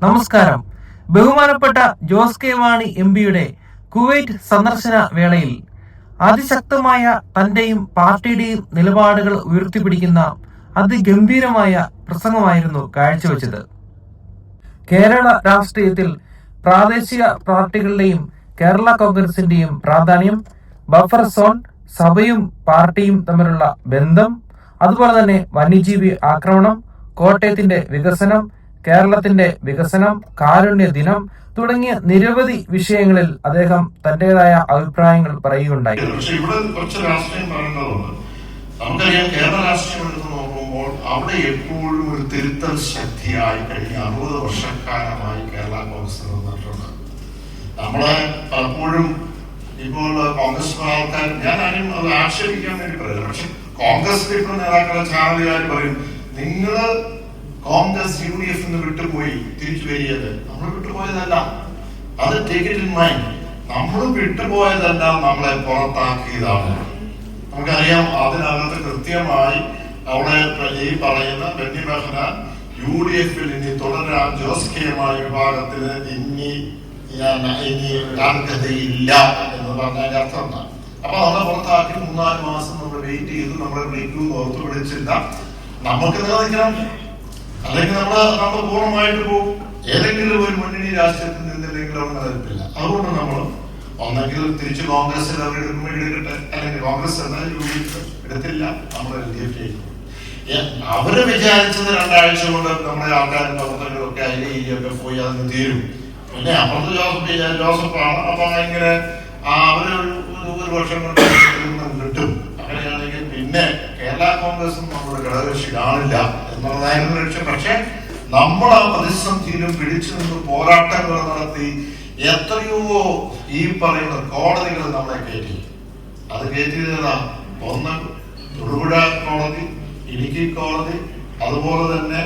നമസ്കാരം. ബഹുമാനപ്പെട്ട Jose K Mani എംപിയുടെ Kuwait സന്ദർശന വേളയിൽ അതിശക്തമായ തന്റെയും പാർട്ടിയുടെയും നിലപാടുകൾ ഉയർത്തിപ്പിടിക്കുന്ന അതിഗംഭീരമായ പ്രസംഗമായിരുന്നു കാഴ്ചവെച്ചത്. കേരള രാഷ്ട്രീയത്തിൽ പ്രാദേശിക പാർട്ടികളുടെയും കേരള കോൺഗ്രസിന്റെയും പ്രാധാന്യം, ബഫർ സോൺ, സഭയും പാർട്ടിയും തമ്മിലുള്ള ബന്ധം, അതുപോലെ തന്നെ വന്യജീവി ആക്രമണം, കോട്ടയത്തിന്റെ വികസനം, കേരളത്തിന്റെ വികസനം, കാരുണ്യ ദിനം തുടങ്ങിയ നിരവധി വിഷയങ്ങളിൽ അദ്ദേഹം തന്റേതായ അഭിപ്രായങ്ങൾ പറയുകയുണ്ടായി. പക്ഷെ ഇവിടെ കുറച്ച് രാഷ്ട്രീയം പറയുന്നതുകൊണ്ട് നമുക്കറിയാം, കേരള രാഷ്ട്രീയം എടുത്ത് നോക്കുമ്പോൾ അവിടെ എപ്പോഴും ഒരു തിരുത്തൽ ശക്തിയായി കഴിഞ്ഞ 60 വർഷക്കാലമായി കേരള കോൺഗ്രസ് നിന്നിട്ടുണ്ട്. നമ്മള് പലപ്പോഴും ഇപ്പോൾ കോൺഗ്രസ് ആൾക്കാർ, ഞാൻ ആരും അത് ആക്ഷേപിക്കാൻ വേണ്ടി പറയുന്നത്, പക്ഷെ കോൺഗ്രസിന്റെ ഇപ്പോൾ നേതാക്കളെ ചാനലുകാർ പറയും, നിങ്ങള് കോൺഗ്രസ് UDF വിട്ടുപോയി തിരിച്ചു വരിയത്. നമ്മൾ വിട്ടുപോയതല്ല, അത് ടേക്ക് ഇറ്റ് ഇൻ മൈൻഡ്. നമ്മൾ വിട്ടുപോയതല്ല, നമ്മളെ പുറത്താക്കിയതാണ്. നമുക്കറിയാം, അതിനകത്ത് കൃത്യമായി അവിടെ ഈ പറയുന്ന ബെന്നി ബെഹനാൻ UDF-ൽ ഇനി തുടരാൻ ജോസ് കെ മാണി വിഭാഗത്തിന് ഇനി അർഹതയില്ല എന്ന് പറഞ്ഞതിന്റെ അർത്ഥം എന്താണ്? അപ്പൊ നമ്മളെ പുറത്താക്കി 3-4 മാസം നമ്മൾ വെയിറ്റ് ചെയ്തു, നമ്മളെ വിളിക്കും ഓർത്തു വിളിച്ചില്ല. നമുക്ക് നിലനിൽക്കണം, അല്ലെങ്കിൽ നമ്മൾ പൂർണ്ണമായിട്ട് പോകും. ഏതെങ്കിലും ഒരു മുന്നണി രാഷ്ട്രീയത്തിൽ നിന്നില്ലെങ്കിൽ അവർ നിലനിൽപ്പില്ല. അതുകൊണ്ട് നമ്മൾ ഒന്നെങ്കിൽ തിരിച്ച് കോൺഗ്രസിൽ അവർ എടുക്കട്ടെ, അല്ലെങ്കിൽ കോൺഗ്രസ് എന്നാൽ UDF എടുത്തില്ല, നമ്മൾ LDF. അവര് വിചാരിച്ചത് 2 ആഴ്ച കൊണ്ട് നമ്മുടെ ആൾക്കാരും പ്രവർത്തകരൊക്കെ അതിലൊക്കെ പോയി അതിന് തീരും. പിന്നെ അപ്പുറത്ത് ജോസഫാണ്. അപ്പൊ ഇങ്ങനെ അവര് 1 വർഷം കൊണ്ട് കിട്ടും. അങ്ങനെയാണെങ്കിൽ പിന്നെ കേരള കോൺഗ്രസും നമ്മുടെ ഘടകകക്ഷി കാണില്ല എന്നുള്ളതായിരുന്നു ലക്ഷ്യം. പക്ഷെ നമ്മൾ ആ പ്രതിസന്ധിയിലും പിടിച്ചു നിന്ന് പോരാട്ടങ്ങൾ നടത്തി എത്രയോ ഈ പറയുന്ന കോടതികൾ നമ്മളെ കയറ്റി. അത് കയറ്റിയതാ, ഒന്ന് തൊടുപുഴ കോടതി, ഇടുക്കി കോടതി, അതുപോലെ തന്നെ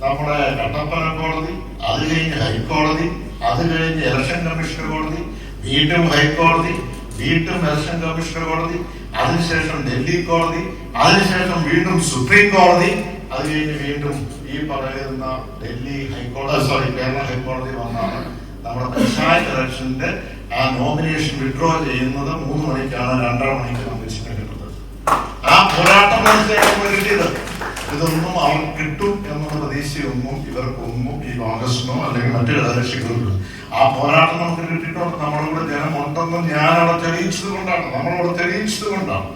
നമ്മുടെ കട്ടപ്പന കോടതി, അത് കഴിഞ്ഞ് ഹൈക്കോടതി, അത് കഴിഞ്ഞ് ഇലക്ഷൻ കമ്മീഷണർ കോടതി, വീണ്ടും ഹൈക്കോടതി, വീണ്ടും ഇലക്ഷൻ കമ്മീഷണർ കോടതി, അതിനുശേഷം ഡൽഹി കോടതി, അതിനുശേഷം വീണ്ടും സുപ്രീം കോടതി, അത് കഴിഞ്ഞ് വീണ്ടും ഈ പറയുന്ന ഡൽഹി ഹൈക്കോടതി കേരള ഹൈക്കോടതി വന്നാണ് നമ്മുടെ പഞ്ചായത്ത് ഇലക്ഷന്റെ ആ നോമിനേഷൻ വിഡ്രോ ചെയ്യുന്നത്. 3 മണിക്കാണ്, 2.5 മണിക്ക് നമുക്ക് കിട്ടുന്നത്. ആ പോരാട്ടം കിട്ടിയത് ഇതൊന്നും അവർക്ക് കിട്ടും എന്നുള്ള പ്രതീക്ഷയൊന്നും ഇവർക്കൊന്നും ഈ കോൺഗ്രസിനോ അല്ലെങ്കിൽ മറ്റു ഘടകകക്ഷികൾക്കും. ആ പോരാട്ടം നമുക്ക് കിട്ടിയിട്ടുണ്ട്. നമ്മുടെ കൂടെ ജനമുണ്ടെന്ന് ഞാൻ അവിടെ തെളിയിച്ചത് കൊണ്ടാണ്, നമ്മളവിടെ തെളിയിച്ചത് കൊണ്ടാണ്.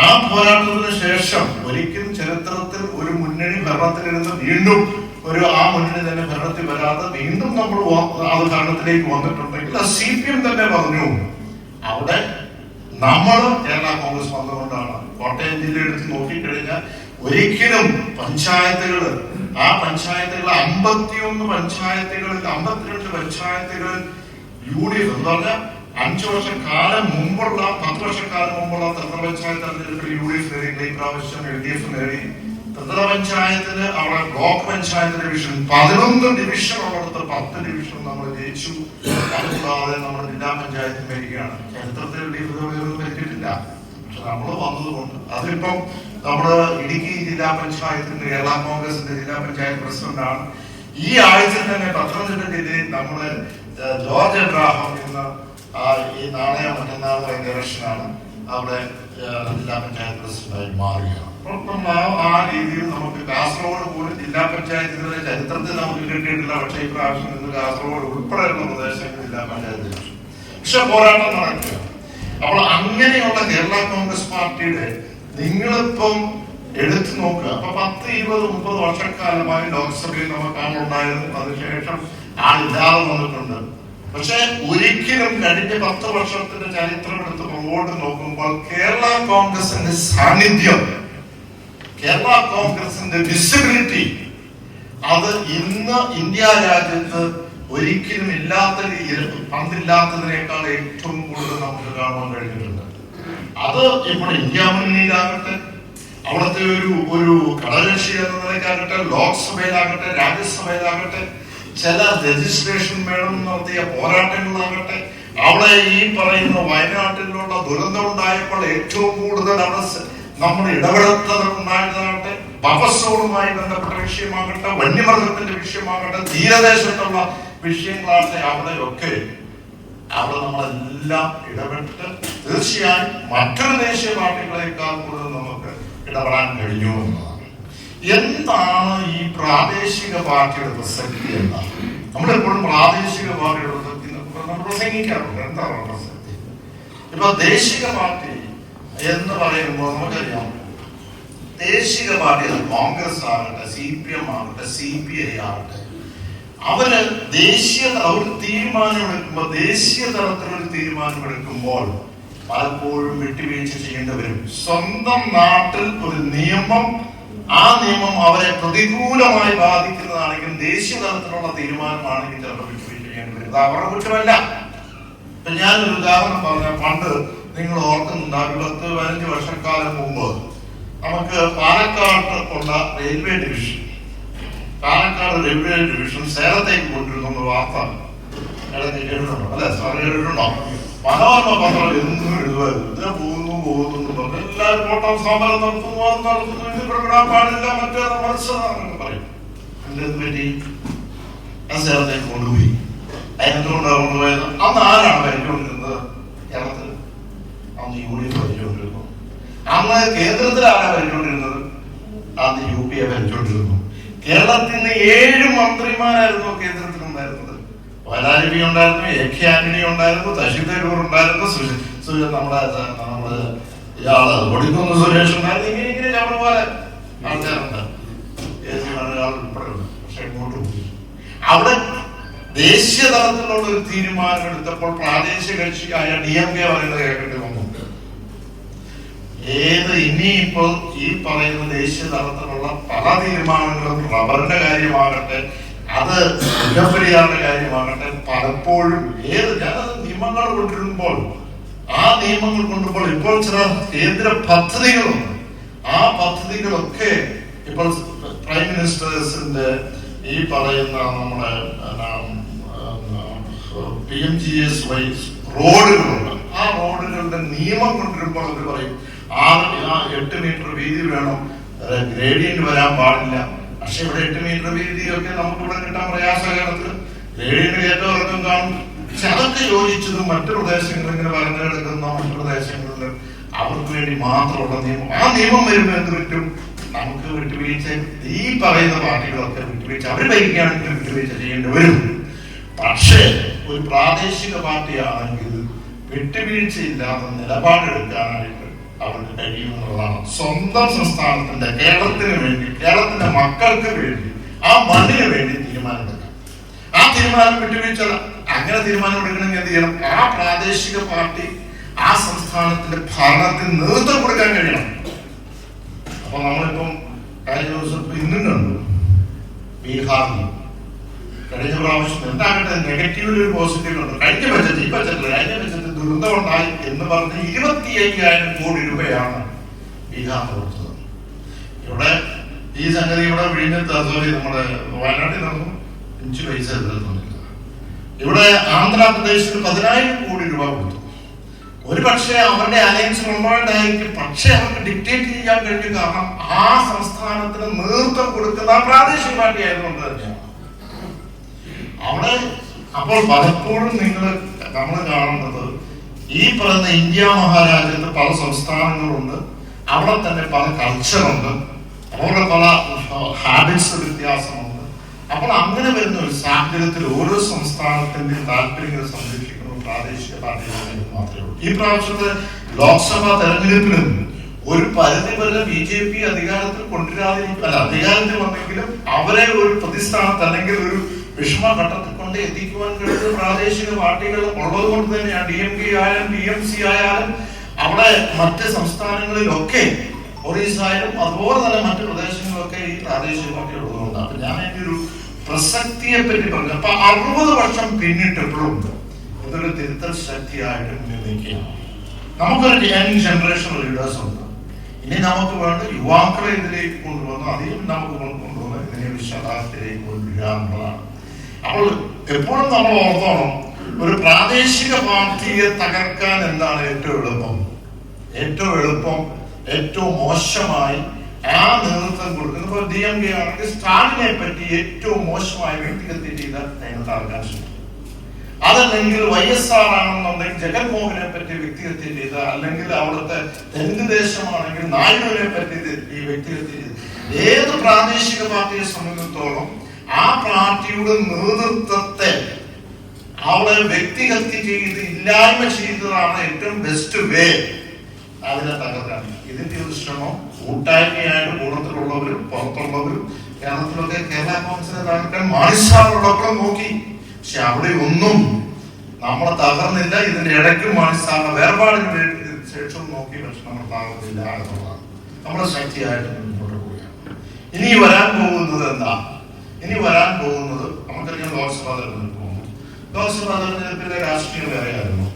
ആ പോരാട്ടത്തിന് ശേഷം ഒരിക്കലും ചരിത്രത്തിൽ ഒരു മുന്നണി ഭരണത്തിലിരുന്ന് വീണ്ടും ആ മുന്നണി തന്നെ ഭരണത്തിൽ വരാതെ വീണ്ടും നമ്മൾ അത് ഭരണത്തിലേക്ക് വന്നിട്ടുണ്ടെങ്കിൽ CPM തന്നെ പറഞ്ഞു, അവിടെ നമ്മൾ കേരള കോൺഗ്രസ് വന്നുകൊണ്ടാണ്. കോട്ടയം ജില്ല എടുത്ത് നോക്കിക്കഴിഞ്ഞാൽ ഒരിക്കലും പഞ്ചായത്തുകള്, ആ പഞ്ചായത്തുകൾ 51 പഞ്ചായത്തുകളിൽ 52 പഞ്ചായത്തുകളിൽ UDF എന്ന് പറഞ്ഞാൽ 5 വർഷക്കാലം മുമ്പുള്ള 10 വർഷക്കാലം മുമ്പുള്ള ത്രിതല പഞ്ചായത്ത് തെരഞ്ഞെടുപ്പിൽ UDF നേടി, ഈ പ്രാവശ്യം LDF നേടി. ത്രിതല പഞ്ചായത്തിന് അവിടെ ബ്ലോക്ക് പഞ്ചായത്ത് ഡിവിഷൻ 11 ഡിവിഷൻ ഉള്ളിടത്ത് 10 ഡിവിഷൻ നമ്മൾ ജയിച്ചു. അതുകൂടാതെ നമ്മുടെ ജില്ലാ പഞ്ചായത്ത് മേടിക്കുകയാണ്. ചരിത്രത്തിൽ LDF ഇതൊന്നും പറ്റിയിട്ടില്ല. പക്ഷെ നമ്മൾ വന്നതുകൊണ്ട് അതിപ്പം നമ്മുടെ ഇടുക്കി ജില്ലാ പഞ്ചായത്തിന്റെ കേരള കോൺഗ്രസിന്റെ ജില്ലാ പഞ്ചായത്ത് പ്രസിഡന്റാണ്. ഈ ആഴ്ച തന്നെ പത്തനംതിട്ട ജില്ലയിൽ നമ്മള് ജോർജ് എബ്രാഹാം എന്ന ഈ നാളെയോ മറ്റന്നാളോ ഇലക്ഷനാണ് അവിടെ ജില്ലാ പഞ്ചായത്ത് പ്രസിഡന്റായി മാറുകയാണ്. ആ രീതിയിൽ നമുക്ക് കാസർഗോഡ് പോലും ജില്ലാ പഞ്ചായത്തിന്റെ ചരിത്രത്തിൽ നമുക്ക് കിട്ടിയിട്ടില്ല. പക്ഷേ ഈ പ്രാവശ്യം ഇന്ന് കാസർഗോഡ് ഉൾപ്പെടെയുള്ള പ്രദേശങ്ങളിൽ ജില്ലാ പഞ്ചായത്ത് ഇലക്ഷൻ. പക്ഷെ പോരാട്ടം നടക്കുക. അപ്പോൾ അങ്ങനെയുള്ള കേരള കോൺഗ്രസ് പാർട്ടിയുടെ നിങ്ങളിപ്പം എടുത്തു നോക്കുക. അപ്പൊ 10, 20, 30 വർഷക്കാലമായി ലോക്സഭയിൽ നമുക്ക് ആളുണ്ടായിരുന്നു. അതിനുശേഷം ആളില്ലാതെ വന്നിട്ടുണ്ട്. പക്ഷെ ഒരിക്കലും കഴിഞ്ഞ 10 വർഷത്തിന്റെ ചരിത്രം എടുത്ത് മുമ്പോട്ട് നോക്കുമ്പോൾ കേരള കോൺഗ്രസിന്റെ സാന്നിധ്യം, കേരള കോൺഗ്രസിന്റെ വിസിബിലിറ്റി, അത് ഇന്ന് ഇന്ത്യ രാജ്യത്ത് ഒരിക്കലും പണ്ടില്ലാത്തതിനേക്കാൾ ഏറ്റവും കൂടുതൽ നമുക്ക് കാണാൻ കഴിഞ്ഞിട്ടുണ്ട്. അത് ഇപ്പോൾ ഇന്ത്യ മുന്നണിയിലാകട്ടെ, അവിടുത്തെ ഒരു ഘടകകക്ഷി എന്ന നിലയ്ക്കാകട്ടെ, ലോക്സഭയിലാകട്ടെ, രാജ്യസഭയിലാകട്ടെ, ചില രജിസ്ട്രേഷൻ വേണം നടത്തിയ പോരാട്ടങ്ങളാകട്ടെ, അവിടെ ഈ പറയുന്ന വയനാട്ടിലുള്ള ദുരന്തം ഉണ്ടായപ്പോൾ ഏറ്റവും കൂടുതൽ അവിടെ നമ്മുടെ ഇടപെടൽ ഉണ്ടായതാകട്ടെ, ബഫസോണുമായി ബന്ധപ്പെട്ട വിഷയമാകട്ടെ, വന്യമൃഗത്തിന്റെ വിഷയമാകട്ടെ, തീരദേശത്തുള്ള വിഷയങ്ങളാകട്ടെ, അവിടെയൊക്കെ അവിടെ നമ്മളെല്ലാം ഇടപെട്ട് തീർച്ചയായും മറ്റൊരു ദേശീയ പാർട്ടികളെക്കാൾ കൂടുതൽ നമുക്ക് ഇടപെടാൻ കഴിഞ്ഞു എന്നതാണ്. എന്താണ് ഈ പ്രാദേശിക പാർട്ടിയുടെ പ്രസക്തി? എന്താണ് നമ്മളെപ്പോഴും പ്രാദേശിക പാർട്ടിയുടെ പ്രസക്തി നമ്മൾ പ്രസംഗിക്കാറുണ്ട്. എന്താണ് പ്രസക്തി? ഇപ്പൊ ദേശീയ പാർട്ടി എന്ന് പറയുമ്പോൾ നമുക്കറിയാം, ദേശീയ പാർട്ടി കോൺഗ്രസ് ആകട്ടെ, CPM ആകട്ടെ, CPI ആകട്ടെ, അവര് ഒരു തീരുമാനമെടുക്കുമ്പോൾ, ദേശീയ തലത്തിലൊരു തീരുമാനമെടുക്കുമ്പോൾ പലപ്പോഴും വിട്ടുവീഴ്ച ചെയ്യേണ്ടി വരും. സ്വന്തം നാട്ടിൽ ഒരു നിയമം, ആ നിയമം അവരെ പ്രതികൂലമായി ബാധിക്കുന്നതാണെങ്കിൽ, ദേശീയ തലത്തിലുള്ള തീരുമാനമാണെങ്കിൽ ചിലപ്പോൾ വിട്ടുവീഴ്ച ചെയ്യേണ്ടി വരും. അത് അവരുടെ കുറ്റമല്ല. ഇപ്പൊ ഞാനൊരു ഉദാഹരണം പറഞ്ഞ, പണ്ട് നിങ്ങൾ ഓർക്കുന്നുണ്ട്, 10-15 വർഷക്കാലം മുമ്പ് നമുക്ക് പാലക്കാട് ഉള്ള railway division, Palakkad railway division സേലത്തേക്ക് കൊണ്ടിരുന്ന വാർത്ത കേട്ടിട്ടുണ്ടോ? അല്ലെ സാർ കേട്ടിട്ടുണ്ടോ? മനോരമ പത്രം എന്നും എഴുതുമായിരുന്നു, ഇതിനെ പോകുന്നു പറഞ്ഞു. എല്ലാവരും ഓട്ടം സമരം നടത്തുന്നു, അത് നടത്തുന്നു, ഇത് ഇവിടെ പാടില്ല, മറ്റേത് മത്സരം പറയും. എന്ത് പറ്റി? സേലത്തേക്ക് കൊണ്ടുപോയി. അതിനെന്തുകൊണ്ടാണ് കൊണ്ടുപോയത്? അന്ന് ആരാണ് ഭരിച്ചുകൊണ്ടിരുന്നത് കേരളത്തിൽ? അന്ന് UDF ഭരിച്ചുകൊണ്ടിരുന്നു. അന്ന് കേന്ദ്രത്തിൽ ആരാ ഭരിച്ചുകൊണ്ടിരുന്നത്? അന്ന് UPA ഭരിച്ചുകൊണ്ടിരുന്നു. കേരളത്തിൽ നിന്ന് 7 മന്ത്രിമാരായിരുന്നു കേന്ദ്രത്തിലുണ്ടായിരുന്നത്. വയലാരി ഉണ്ടായിരുന്നു, AK ആന്റണി ഉണ്ടായിരുന്നു, ശശി തരൂർ ഉണ്ടായിരുന്നു, നമ്മുടെ ഇയാള് കൊടിക്കുന്ന് സുരേഷ് ഉണ്ടായിരുന്നു. ഇങ്ങനെ നമ്മൾ പോലെ ആൾക്കാരുണ്ട്, ഉൾപ്പെടെയുണ്ട്. പക്ഷെ ഇങ്ങോട്ട് പോയി. അവിടെ ദേശീയ തലത്തിലുള്ള ഒരു തീരുമാനം എടുത്തപ്പോൾ പ്രാദേശിക കക്ഷിയായ DMK പറയുന്നത് കേൾക്കേണ്ടി വന്നു. ഇനിയിപ്പോൾ ഈ പറയുന്ന ദേശീയ തലത്തിലുള്ള പല തീരുമാനങ്ങളും, റബ്ബറിന്റെ കാര്യമാകട്ടെ, അത് മുല്ലപ്പെരിയാറിന്റെ കാര്യമാകട്ടെ, പലപ്പോഴും ഞാനത് നിയമങ്ങൾ കൊണ്ടുവരുമ്പോൾ, ആ നിയമങ്ങൾ കൊണ്ടുമ്പോൾ ഇപ്പോൾ ചില കേന്ദ്ര പദ്ധതികളുണ്ട്. ആ പദ്ധതികളൊക്കെ ഇപ്പോൾ പ്രൈം മിനിസ്റ്റേഴ്സിന്റെ ഈ പറയുന്ന നമ്മുടെ PMGSY റോഡുകളുണ്ട്. ആ റോഡുകളുടെ നിയമം കൊണ്ടുവരുമ്പോൾ അവർ പറയും 8 മീറ്റർ വീതി വേണം, ഗ്രേഡിയന്റ് വരാൻ പാടില്ല. പക്ഷെ ഇവിടെ 8 മീറ്റർ വീതിയൊക്കെ നമുക്കിവിടെ കിട്ടാൻ പ്രയാസകരത്തിൽ ഗ്രേഡിയന്റ് ഏറ്റവും ഇറക്കം കാണും. പക്ഷെ അതൊക്കെ യോജിച്ചതും മറ്റു പ്രദേശങ്ങളിൽ ഇങ്ങനെ പറഞ്ഞെടുക്കുന്ന മറ്റു പ്രദേശങ്ങളിൽ അവർക്ക് വേണ്ടി മാത്രമുള്ള നിയമം. ആ നിയമം വരുമ്പോൾ എന്ത് പറ്റും? നമുക്ക് വിട്ടുവീഴ്ച, ഈ പറയുന്ന പാർട്ടികളൊക്കെ വിട്ടുവീഴ്ച, അവർ ഭരിക്കുകയാണെങ്കിൽ വിട്ടുവീഴ്ച ചെയ്യേണ്ടി വരും. പക്ഷേ ഒരു പ്രാദേശിക പാർട്ടിയാണെങ്കിൽ വിട്ടുവീഴ്ചയില്ലാത്ത നിലപാടെടുക്കാനായിട്ട് അവർക്ക് കഴിയുമെന്നുള്ളതാണ്. സ്വന്തം സംസ്ഥാനത്തിന്റെ, കേരളത്തിന് വേണ്ടി, കേരളത്തിന്റെ മക്കൾക്ക് വേണ്ടി, ആ മണ്ണിന് വേണ്ടി തീരുമാനമെടുക്കാം. ആ തീരുമാനം വിട്ടുവീഴ്ച, അങ്ങനെ തീരുമാനം എടുക്കണമെങ്കിൽ എന്ത് ചെയ്യണം? ആ പ്രാദേശിക പാർട്ടി ആ സംസ്ഥാനത്തിന്റെ ഭരണത്തിന് നേതൃത്വം കൊടുക്കാൻ കഴിയണം. അപ്പൊ നമ്മളിപ്പം കഴിഞ്ഞ ദിവസം ഇന്നും കണ്ടു, ബീഹാറിൽ കഴിഞ്ഞ പ്രാവശ്യം എന്താകട്ടെ നെഗറ്റീവിൽ ഒരു പോസിറ്റീവ് ഉണ്ട്. കഴിഞ്ഞ ബജറ്റ് ദുരന്തമുണ്ടായി എന്ന് പറഞ്ഞ് 25,000 കോടി രൂപയാണ് ബീഹാർ കൊടുത്തത്. ഇവിടെ ഈ സംഗതി ഇവിടെ വിഴിഞ്ഞത്ത്, നമ്മുടെ വയനാട്ടിൽ നടന്നു 5 പൈസ എത്തുന്നില്ല. ഇവിടെ ആന്ധ്രാപ്രദേശിൽ 10,000 കോടി രൂപ കൊടുത്തു. ഒരു പക്ഷേ അവരുടെ അലയൻസ് ഉണ്ടായിരിക്കും, പക്ഷെ അവർക്ക് ഡിക്റ്റേറ്റ് ചെയ്യാൻ കഴിയും. കാരണം ആ സംസ്ഥാനത്തിന് നേതൃത്വം കൊടുക്കുന്ന പ്രാദേശിക പാർട്ടി ആയതുകൊണ്ട് തന്നെയാണ് അവിടെ. അപ്പോൾ പലപ്പോഴും നമ്മൾ കാണുന്നത്, ഈ പറയുന്ന ഇന്ത്യ മഹാരാജ്യത്ത് പല സംസ്ഥാനങ്ങളുണ്ട്, അവിടെ തന്നെ പല കൾച്ചറുണ്ട്, അവിടെ പല ഹാബിറ്റ്സ് വ്യത്യാസമുണ്ട്. അപ്പോൾ അങ്ങനെ വരുന്ന ഒരു സാഹചര്യത്തിൽ ഓരോ സംസ്ഥാനത്തിന്റെ താല്പര്യങ്ങൾ സംരക്ഷിക്കുന്ന പ്രാദേശിക പാർട്ടികൾ മാത്രമേ ഉള്ളൂ. ഈ പ്രാവശ്യത്തെ ലോക്സഭാ തെരഞ്ഞെടുപ്പിലും ഒരു പരിധി വരെ BJP അധികാരത്തിൽ അധികാരത്തിൽ വന്നെങ്കിലും അവരെ ഒരു പ്രതിസ്ഥാനത്ത് അല്ലെങ്കിൽ ഒരു വിഷമഘട്ടത്തിൽ കൊണ്ട് എത്തിക്കുവാൻ കഴിയുന്ന പ്രാദേശിക പാർട്ടികൾ ഉള്ളത് കൊണ്ട് തന്നെയാണ്. DMK ആയാലും TMC ആയാലും അവിടെ മറ്റ് സംസ്ഥാനങ്ങളിലൊക്കെ, ഒറീസ ആയാലും അതുപോലെ തന്നെ മറ്റു പ്രദേശങ്ങളിലൊക്കെ ഈ പ്രാദേശിക പാർട്ടികൾ ഉള്ളതുകൊണ്ട്. അപ്പൊ ഞാൻ എന്റെ ഒരു പ്രസക്തിയെ പറ്റി പറഞ്ഞു. അപ്പൊ 60 വർഷം പിന്നിട്ടപ്പോഴും ഇതൊരു തിരുത്തൽ ശക്തിയായിട്ട് മുന്നിൽ നിൽക്കുകയാണ്. നമുക്കൊരു യങ് ജനറേഷൻ ലീഡേഴ്സ് ഉണ്ട്. ഇനി നമുക്ക് വേണ്ട യുവാക്കളെ ഇതിലേക്ക് കൊണ്ടുവന്ന് അധികം നമുക്ക് കൊണ്ടുവന്ന് ഇതിനെ ഒരു ശതാബ്ദത്തിലേക്ക് കൊണ്ടുവരിക എന്നുള്ളതാണ്. അപ്പോൾ എപ്പോഴും നമ്മൾ ഓർത്തോണം, ഒരു പ്രാദേശിക പാർട്ടിയെ തകർക്കാൻ എന്താണ് ഏറ്റവും എളുപ്പം? ഏറ്റവും മോശമായി ആ നേതൃത്വം കൊടുക്കുന്നത് DMK ആണെങ്കിൽ സ്റ്റാലിനെ പറ്റി ഏറ്റവും മോശമായ വ്യക്തിഗത ചെയ്ത രംഗത്താക്കാൻ ശ്രമിക്കും. അതല്ലെങ്കിൽ YSR ആണെന്നുണ്ടെങ്കിൽ ജഗൻമോഹനെ പറ്റി വ്യക്തിഗത ചെയ്ത, അല്ലെങ്കിൽ അവിടുത്തെ തെലുങ്ക് ദേശമാണെങ്കിൽ നായിഡുവിനെ പറ്റി ഈ വ്യക്തിഗത ചെയ്ത്, ഏത് പ്രാദേശിക പാർട്ടിയെ സംബന്ധിച്ചിടത്തോളം ആ പാർട്ടിയുടെ നേതൃത്വത്തെ അവിടെ വ്യക്തിഹത്യ ചെയ്ത് ഇല്ലായ്മ ചെയ്തതാണ് ഏറ്റവും ബെസ്റ്റ് വേ അതിനെ തകർക്കാൻ. ഇതിന്റെ ഒരു ശ്രമം കൂട്ടായ്മയായിട്ട് കൂട്ടത്തിലുള്ളവരും പുറത്തുള്ളവരും കേരളത്തിലൊക്കെ കേരള കോൺഗ്രസിനെ തകർക്കാൻ മാണിസാറുള്ളപ്പോഴും നോക്കി. പക്ഷെ അവിടെ ഒന്നും നമ്മൾ തകർന്നില്ല. ഇതിന്റെ ഇടയ്ക്കും മാണിസാറിന്റെ വേർപാടിന് ശേഷം നോക്കി, പക്ഷെ നമ്മൾ തകർന്നില്ല എന്നുള്ളതാണ്. നമ്മുടെ ശക്തിയായിട്ട് മുന്നോട്ട് പോവുകയാണ്. ഇനി വരാൻ പോകുന്നത് എന്താ? ഇനി വരാൻ പോകുന്നത് നമുക്കറിയാം, ലോക്സഭാ തെരഞ്ഞെടുപ്പ് പോകുന്നു. ലോക്സഭാ തെരഞ്ഞെടുപ്പിന്റെ രാഷ്ട്രീയം വേറെയായിരുന്നു.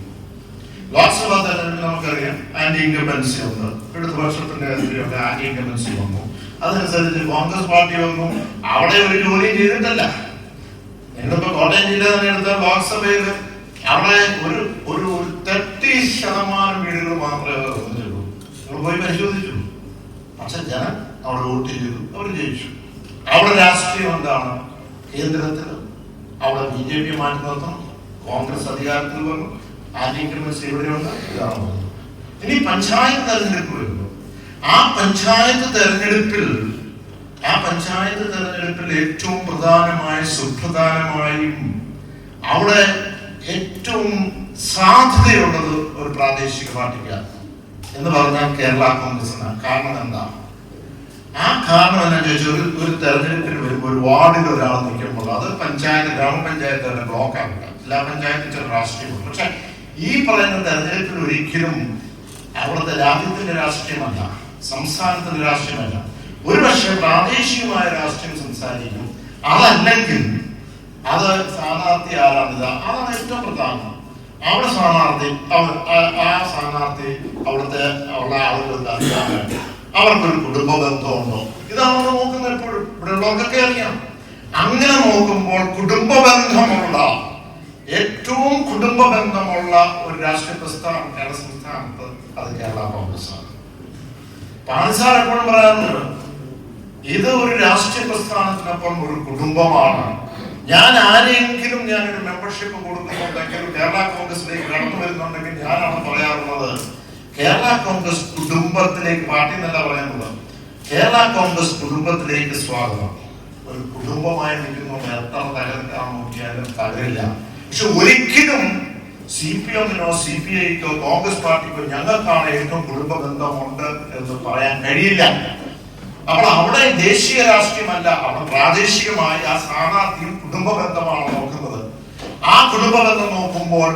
ലോക്സഭാ തെരഞ്ഞെടുപ്പിൽ നമുക്കറിയാം ആന്റി ഇൻകംബൻസി ഉണ്ട്, ഇടതുപക്ഷത്തിന്റെ കാര്യത്തിലൊക്കെ ആന്റി ഇൻകംബൻസി വന്നു. അതനുസരിച്ച് കോൺഗ്രസ് പാർട്ടി വന്നു. അവിടെ ഒരു ജോലിയും ചെയ്തിട്ടല്ല. നിങ്ങളിപ്പോ കോട്ടയം ജില്ല തന്നെ എടുത്ത ലോക്സഭയിൽ അവിടെ ഒരു 30% വീടുകൾ മാത്രമേ അവർ വന്നിട്ടുള്ളൂ. നമ്മൾ പോയി പരിശോധിച്ചു. പക്ഷെ ജനം അവിടെ വോട്ട് ചെയ്തു, അവർ ജയിച്ചു. അവിടെ രാഷ്ട്രീയം എന്താണ്? കേന്ദ്രത്തിൽ അവിടെ BJP മാറ്റി നിർത്തണം, കോൺഗ്രസ് അധികാരത്തിൽ വന്നു, ആന്റി ഇൻകംബൻസി എവിടെയുണ്ട്, ഇതാണ്. ഇനി പഞ്ചായത്ത് തെരഞ്ഞെടുപ്പ് വരുന്നു. ആ പഞ്ചായത്ത് തെരഞ്ഞെടുപ്പിൽ ഏറ്റവും പ്രധാനമായി സുപ്രധാനമായും അവിടെ ഏറ്റവും സാധ്യതയുള്ളത് ഒരു പ്രാദേശിക പാർട്ടിക്കാണ് എന്ന് പറഞ്ഞാൽ കേരള കോൺഗ്രസിനാണ്. കാരണം എന്താ? ആ കാരണം എന്താ ചോദിച്ചാൽ, ഒരു തെരഞ്ഞെടുപ്പിന് വരുമ്പോൾ ഒരു വാർഡിൽ ഒരാൾ നിൽക്കുമ്പോൾ അത് പഞ്ചായത്ത്, ഗ്രാമപഞ്ചായത്ത് തന്നെ ബ്ലോക്ക് ആക്കുക. എല്ലാ പഞ്ചായത്തും ചില രാഷ്ട്രീയമുണ്ട്. പക്ഷെ ഈ പറയുന്ന തെരഞ്ഞെടുപ്പിൽ ഒരിക്കലും അവിടുത്തെ രാജ്യത്തിന്റെ രാഷ്ട്രീയമല്ല, സംസ്ഥാനത്തിന്റെ രാഷ്ട്രീയമല്ല, ഒരുപക്ഷെ പ്രാദേശികമായ രാഷ്ട്രീയം സംസാരിക്കും. അതല്ലെങ്കിൽ അത് സ്ഥാനാർത്ഥി ആരാണിത്, അതാണ് ഏറ്റവും പ്രധാനം. അവിടെ സ്ഥാനാർത്ഥി അവിടുത്തെ ഉള്ള ആളുകൾക്ക് അറിയാൻ, അവർക്കൊരു കുടുംബ ബന്ധമുണ്ടോ, ഇതാണ് നമ്മൾ നോക്കുന്നത്. എപ്പോഴും ഇവിടെ ഉള്ളവർക്കൊക്കെ അറിയാം. അങ്ങനെ നോക്കുമ്പോൾ ഏറ്റവും കുടുംബ ബന്ധമുള്ള ഒരു രാഷ്ട്രീയ പ്രസ്ഥാനം കേരള സംസ്ഥാനത്ത് അത് കേരള കോൺഗ്രസ് ആണ്. പാൻസാർ എപ്പോഴും പറയാറുണ്ട്, ഇത് ഒരു രാഷ്ട്രീയ പ്രസ്ഥാനത്തിനൊപ്പം ഒരു കുടുംബമാണ്. ഞാൻ ആരെങ്കിലും ഞാനൊരു മെമ്പർഷിപ്പ് കൊടുക്കുന്നുണ്ടെങ്കിൽ, കേരള കോൺഗ്രസിലേക്ക് കടന്നു വരുന്നുണ്ടെങ്കിൽ, ഞാനാണ് പറയാറുള്ളത് കേരള കോൺഗ്രസ് കുടുംബത്തിലേക്ക്, പാർട്ടി എന്നല്ല പറയുന്നത്, കേരള കോൺഗ്രസ് കുടുംബത്തിലേക്ക് സ്വാഗതം. ഒരു കുടുംബമായി നിൽക്കുന്ന എത്ര തകർക്കാൻ നോക്കിയാലും തകരില്ല. പക്ഷെ ഒരിക്കലും CPM-നോ CPI-ക്കോ കോൺഗ്രസ് പാർട്ടിക്കോ ഞങ്ങൾക്കാണ് ഏറ്റവും കുടുംബ ബന്ധമുണ്ട് എന്ന് പറയാൻ കഴിയില്ല. അപ്പോൾ അവിടെ ദേശീയ രാഷ്ട്രീയമല്ല, അവിടെ പ്രാദേശികമായി ആ സ്ഥാനാർത്ഥിയും കുടുംബ ബന്ധമാണ് നോക്കുന്നത്. ആ കുടുംബ ബന്ധം നോക്കുമ്പോൾ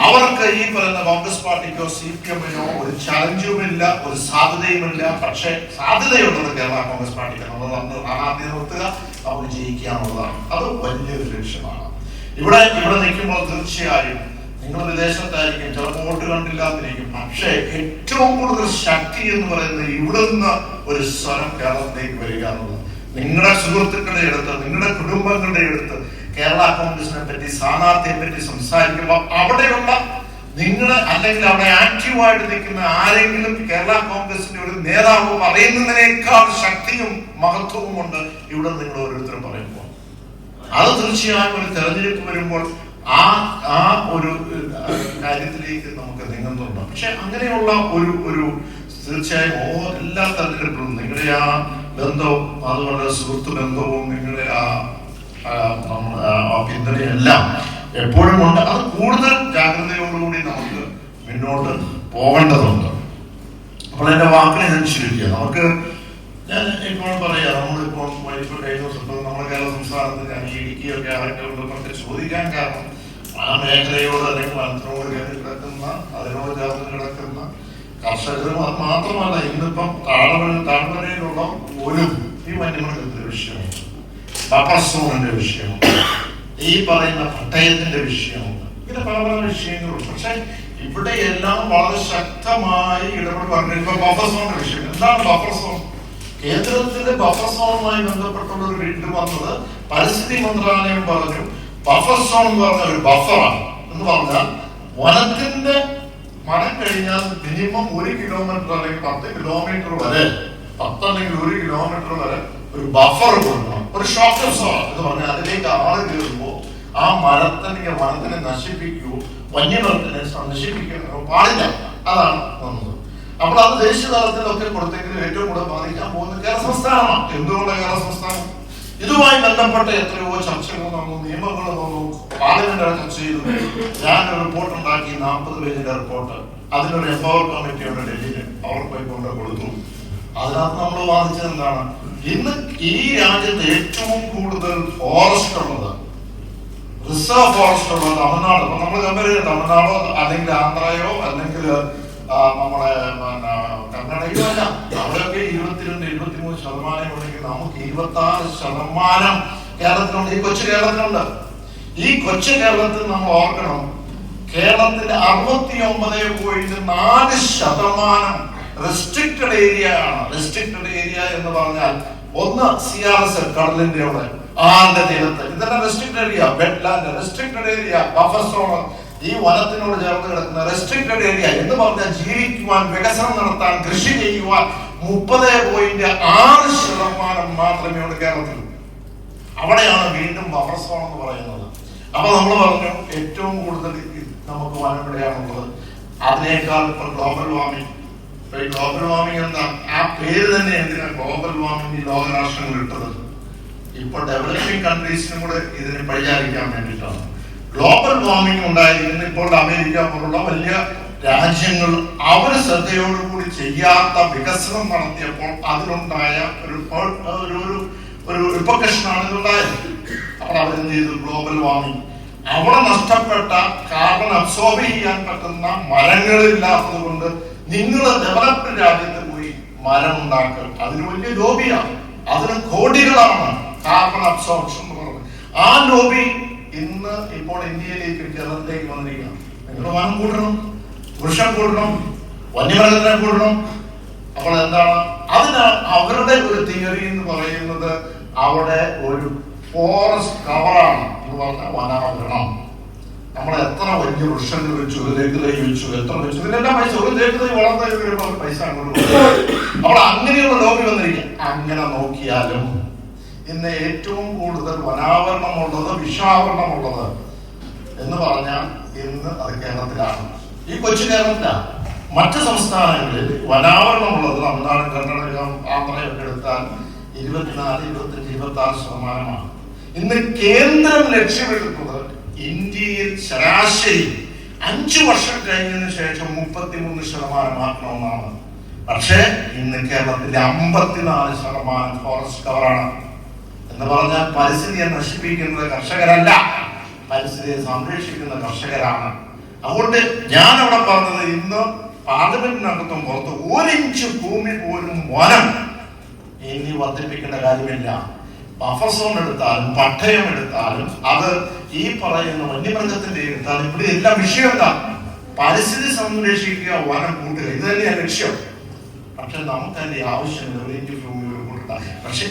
അവർക്ക് ഈ പറയുന്ന കോൺഗ്രസ് പാർട്ടിക്കോ CPM-നോ ഒരു ചലഞ്ചുമില്ല, ഒരു സാധ്യതയുമില്ല. പക്ഷെ സാധ്യതയുള്ളത് കേരള കോൺഗ്രസ് പാർട്ടിക്ക് സ്ഥാനാർത്ഥിയെ നിർത്തുക, നമുക്ക് ജയിക്കുക എന്നുള്ളതാണ്. അത് വലിയൊരു ലക്ഷ്യമാണ്. ഇവിടെ നിൽക്കുമ്പോൾ തീർച്ചയായും നിങ്ങൾ വിദേശത്തായിരിക്കും, ചിലപ്പോൾ വോട്ട് കണ്ടില്ലാതിരിക്കും. പക്ഷേ ഏറ്റവും കൂടുതൽ ശക്തി എന്ന് പറയുന്നത് ഇവിടുന്ന് ഒരു സ്വരം കേരളത്തിലേക്ക് വരിക എന്നുള്ളത്. നിങ്ങളുടെ സുഹൃത്തുക്കളുടെ അടുത്ത്, നിങ്ങളുടെ കുടുംബങ്ങളുടെ അടുത്ത് കേരള കോൺഗ്രസിനെ പറ്റി, സ്ഥാനാർത്ഥിയെ പറ്റി സംസാരിക്കുമ്പോൾ അവിടെയുള്ള നിങ്ങള്, അല്ലെങ്കിൽ അവിടെ ആക്റ്റീവായിട്ട് നിൽക്കുന്ന ആരെങ്കിലും കേരള കോൺഗ്രസിന്റെ ഒരു നേതാവ് പറയുന്നതിനേക്കാൾ ശക്തിയും മഹത്വവും ഉണ്ട് ഇവിടെ നിങ്ങൾ ഓരോരുത്തരും പറയുമ്പോൾ. അത് തീർച്ചയായും ഒരു തെരഞ്ഞെടുപ്പ് വരുമ്പോൾ ആ ഒരു കാര്യത്തിലേക്ക് നമുക്ക് നീങ്ങുന്നുണ്ട്. പക്ഷെ അങ്ങനെയുള്ള ഒരു തീർച്ചയായും എല്ലാ തെരഞ്ഞെടുപ്പിലും നിങ്ങളുടെ ആ ബന്ധവും, അതുപോലെ സുഹൃത്ത് ബന്ധവും, നിങ്ങളുടെ ആ പിന്തുണയെല്ലാം എപ്പോഴും ഉണ്ട്. അത് കൂടുതൽ ജാഗ്രതയോടുകൂടി നമുക്ക് മുന്നോട്ട് പോകേണ്ടതുണ്ട്. അപ്പോൾ എന്റെ വാക്കിനെ ഞാൻ ചുരുക്കുക. നമുക്ക് ഞാൻ ഇപ്പോൾ പറയാം, നമ്മളിപ്പോൾ കഴിഞ്ഞ ദിവസം നമ്മുടെ കേരള സംസ്ഥാനത്ത് ഞാൻ ഇടുക്കിയൊക്കെ ആരൊക്കെ ചോദിക്കാൻ കാരണം, ആ മേഖലയോട് അല്ലെങ്കിൽ വനത്തിനോട് കയറി കിടക്കുന്ന, അതിനോട് ചേർന്ന് കിടക്കുന്ന കർഷകരും, അത് മാത്രമല്ല ഇന്നിപ്പം താഴ്വരയിലുള്ള ഒരു ഈ വന്യമൃഗത്തിന്റെ വിഷയമുണ്ട്, ബഫർ സോണിന്റെ വിഷയമുണ്ട്, ഈ പറയുന്ന പട്ടയത്തിന്റെ വിഷയമുണ്ട്, ഇങ്ങനെ പല പല വിഷയങ്ങളുണ്ട്. പക്ഷെ ഇവിടെ എല്ലാം വളരെ ശക്തമായി ഇടപെടുവാൻ ഇപ്പൊ ബഫർ സോണിന്റെ വിഷയം. എന്താണ് ബഫർ സോൺ? കേന്ദ്രത്തിന്റെ ബഫർ സോണുമായി ബന്ധപ്പെട്ടുള്ള ഒരു വീട്ടിൽ വന്നത് പരിസ്ഥിതി മന്ത്രാലയം പറഞ്ഞു, ബഫർ സോൺ എന്ന് പറഞ്ഞ ഒരു ബഫറാണ്. എന്ന് പറഞ്ഞാൽ വനത്തിന്റെ മരം കഴിഞ്ഞാൽ മിനിമം 1 കിലോമീറ്റർ അല്ലെങ്കിൽ 10 കിലോമീറ്റർ വരെ 10 അല്ലെങ്കിൽ 1 കിലോമീറ്റർ വരെ ഒരു ബഫർ കൊടുക്കണം, ഒരു ഷോക്ക് അബ്സോർബർ എന്ന് പറഞ്ഞാൽ അതിലേക്ക് ആള് കയറുമ്പോൾ ആ വനത്തിനെ നശിപ്പിക്കുകയോ വന്യമൃഗത്തിനെ നശിപ്പിക്കുകയോ പാടില്ല. അതാണ് വന്നത്. അപ്പോൾ അത് ദേശീയ തലത്തിലൊക്കെ കൊടുത്തെങ്കിലും ഏറ്റവും കൂടുതൽ ബാധിക്കാൻ പോകുന്നത് കേരള സംസ്ഥാനമാണ്. എന്തുകൊണ്ട് കേരള സംസ്ഥാനം? ഇതുമായി ബന്ധപ്പെട്ട എത്രയോ ചർച്ചകൾ വന്നു, നിയമങ്ങൾ വന്നു, പാർലമെന്റ് ചർച്ച ചെയ്തു. ഞാനൊരു റിപ്പോർട്ട് ഉണ്ടാക്കി, 40 പേജിന്റെ റിപ്പോർട്ട്. അതിനൊരു എംപവർ കമ്മിറ്റിയുടെ ഡൽഹിയിൽ അവർ പോയി കൊണ്ട് കൊടുത്തു. അതിനകത്ത് നമ്മൾ വാദിച്ചത് എന്താണ്? ഇന്ന് ഈ രാജ്യത്ത് ഏറ്റവും കൂടുതൽ ഫോറസ്റ്റ് ഉള്ളത്, റിസർവ് ഫോറസ്റ്റ് ഉള്ളത് തമിഴ്നാട്. അപ്പൊ നമ്മൾ കമ്പയർ ചെയ്ത് തമിഴ്നാടോ അല്ലെങ്കിൽ ആന്ധ്രയോ അല്ലെങ്കിൽ നമ്മളെ കർണാടകയോ അല്ല, അവിടെയൊക്കെ 22-23% ഉണ്ടെങ്കിൽ നമുക്ക് 26% കേരളത്തിലുണ്ട്. ഈ കൊച്ചു കേരളത്തിലുണ്ട്. ഈ കൊച്ചു കേരളത്തിൽ നമ്മൾ ഓർക്കണം, കേരളത്തിന്റെ 69.4% റെസ്ട്രിക്റ്റഡ് ഏരിയ ആണ്. റെസ്ട്രിക്റ്റഡ് ഏരിയ എന്ന് പറഞ്ഞാൽ ഒന്ന് CRS കടലിന്റെ അവിടെ, ആറിന്റെ തീരത്ത്, ഇതെല്ലാം restricted area. Wetland restricted area, buffer zone, ഈ വനത്തിനോട് ചേർന്ന് കിടക്കുന്ന റെസ്ട്രിക്റ്റഡ് ഏരിയ എന്ന് പറഞ്ഞാൽ ജീവിക്കുവാൻ, വികസനം നടത്താൻ, കൃഷി ചെയ്യുവാൻ 30.6% മാത്രമേ ഉള്ളൂ കേരളത്തിൽ. അവിടെയാണ് വീണ്ടും ബഫർ സോൺ എന്ന് പറയുന്നത്. അപ്പൊ നമ്മൾ പറഞ്ഞു ഏറ്റവും കൂടുതൽ നമുക്ക് വനം എവിടെയാണുള്ളത്. അതിനേക്കാൾ ഇപ്പൊ ഗ്ലോബൽ വാർമിംഗ്. ഗ്ലോബൽ വാർമിംഗ് എന്താ? ആ പേര് തന്നെ എന്തിനാ ഗ്ലോബൽ വാർമിംഗ് ഈ ലോകരാഷ്ട്രങ്ങൾ ഇട്ടത്? ഇപ്പൊ ഡെവലപ്പിംഗ് കൺട്രീസിനും കൂടെ ഇതിനെ പരിചാരിക്കാൻ വേണ്ടിയിട്ടാണ്. ഗ്ലോബൽ വാർമിംഗ് ഉണ്ടായിരിക്കുന്ന ഇപ്പോൾ അമേരിക്ക പോലുള്ള വലിയ രാജ്യങ്ങൾ അവർ ശ്രദ്ധയോടുകൂടി ചെയ്യാത്ത വികസനം നടത്തിയപ്പോൾ അതിലുണ്ടായ ഒരു റിപ്പർക്കഷനാണ് ഇതുണ്ടായത്. അപ്പോൾ അവരെന്ത് ചെയ്തു? Global warming. അവിടെ നഷ്ടപ്പെട്ട കാർബൺ അബ്സോർബ് ചെയ്യാൻ പറ്റുന്ന മരങ്ങളില്ലാത്തത് കൊണ്ട് നിങ്ങൾ ഡെവലപ്ഡ് രാജ്യത്ത് പോയി മരം ഉണ്ടാക്കുക, അതിന് വലിയ ലോബിയാണ്, അതിന് കോടികളാണ് കാർബൺ അബ്സോർപ്ഷൻ എന്ന് പറയുന്നത്. ആ ലോബി ഇന്ന് ഇപ്പോൾ ഇന്ത്യയിലേക്ക്, കേരളത്തിലേക്ക് വന്നിരിക്കുകയാണ്. നിങ്ങൾ വനം കൂട്ടണം, വൃക്ഷം കൂട്ടണം, വന്യമൃഗത്തിനെ കൂട്ടണം. അപ്പോൾ എന്താണ് അതിന് അവരുടെ ഒരു തിയറി എന്ന് പറയുന്നത്? അവിടെ ഒരു ഫോറസ്റ്റ് കവറാണ് എന്ന് പറഞ്ഞാൽ വനാവരണം. നമ്മൾ എത്ര വലിയ വൃക്ഷങ്ങൾ വെച്ചു, ഒരു തേക്ക് വെച്ചു, എത്ര വെച്ചു, ഇതിനെല്ലാം പൈസ, ഒരു തേക്ക് വളർന്നു വരുമ്പോൾ പൈസ അങ്ങോട്ട് പോകും. അപ്പോൾ അങ്ങനെയുള്ള ലോബി വന്നിരിക്കുക. അങ്ങനെ നോക്കിയാലും ഇന്ന് ഏറ്റവും കൂടുതൽ വനാവരണമുള്ളത്, വിഷാവരണമുള്ളത് എന്ന് പറഞ്ഞാൽ ഇന്ന് അത് കേരളത്തിലാണ്. ഈ കൊച്ചു കേരളത്തിലാണ്. മറ്റ് സംസ്ഥാനങ്ങളിൽ വനാവരണമുള്ളത് തമിഴ്നാട്, കർണാടക, ആന്ധ്രയൊക്കെ എടുത്താൽ 24, 25, 26%. ഇന്ന് കേന്ദ്രം ലക്ഷ്യമെടുക്കുന്നത് ഇന്ത്യയിൽ ശരാശരി 5 വർഷം കഴിഞ്ഞതിന് ശേഷം 33% മാറ്റണമെന്നാണ്. പക്ഷേ ഇന്ന് കേരളത്തിൽ 54% ഫോറസ്റ്റ് കവറാണ്. എന്ന് പറഞ്ഞാൽ പരിസ്ഥിതിയെ നശിപ്പിക്കുന്നത് കർഷകരല്ല, പരിസ്ഥിതിയെ സംരക്ഷിക്കുന്ന കർഷകരാണ്. അതുകൊണ്ട് ഞാൻ അവിടെ പറഞ്ഞത്, ഇന്ന് പാർലമെന്റിനകത്തും പുറത്ത് 1 ഇഞ്ച് ഭൂമി പോലും വനം ഇനി വർദ്ധിപ്പിക്കേണ്ട കാര്യമില്ല. ബഫർ സോൺ എടുത്താലും പട്ടയം എടുത്താലും അത് ഈ പറയുന്ന വന്യമൃഗത്തിന്റെ എടുത്താലും ഇവിടെ എല്ലാ വിഷയം എന്താ? പരിസ്ഥിതി സംരക്ഷിക്കുക, വനം കൂട്ടുക, ഇത് തന്നെയാണ് ലക്ഷ്യം. പക്ഷെ നമുക്ക് അതിന്റെ ആവശ്യമില്ല. 1 ഇഞ്ച് ഭൂമി കൂട്ടുക. പക്ഷെ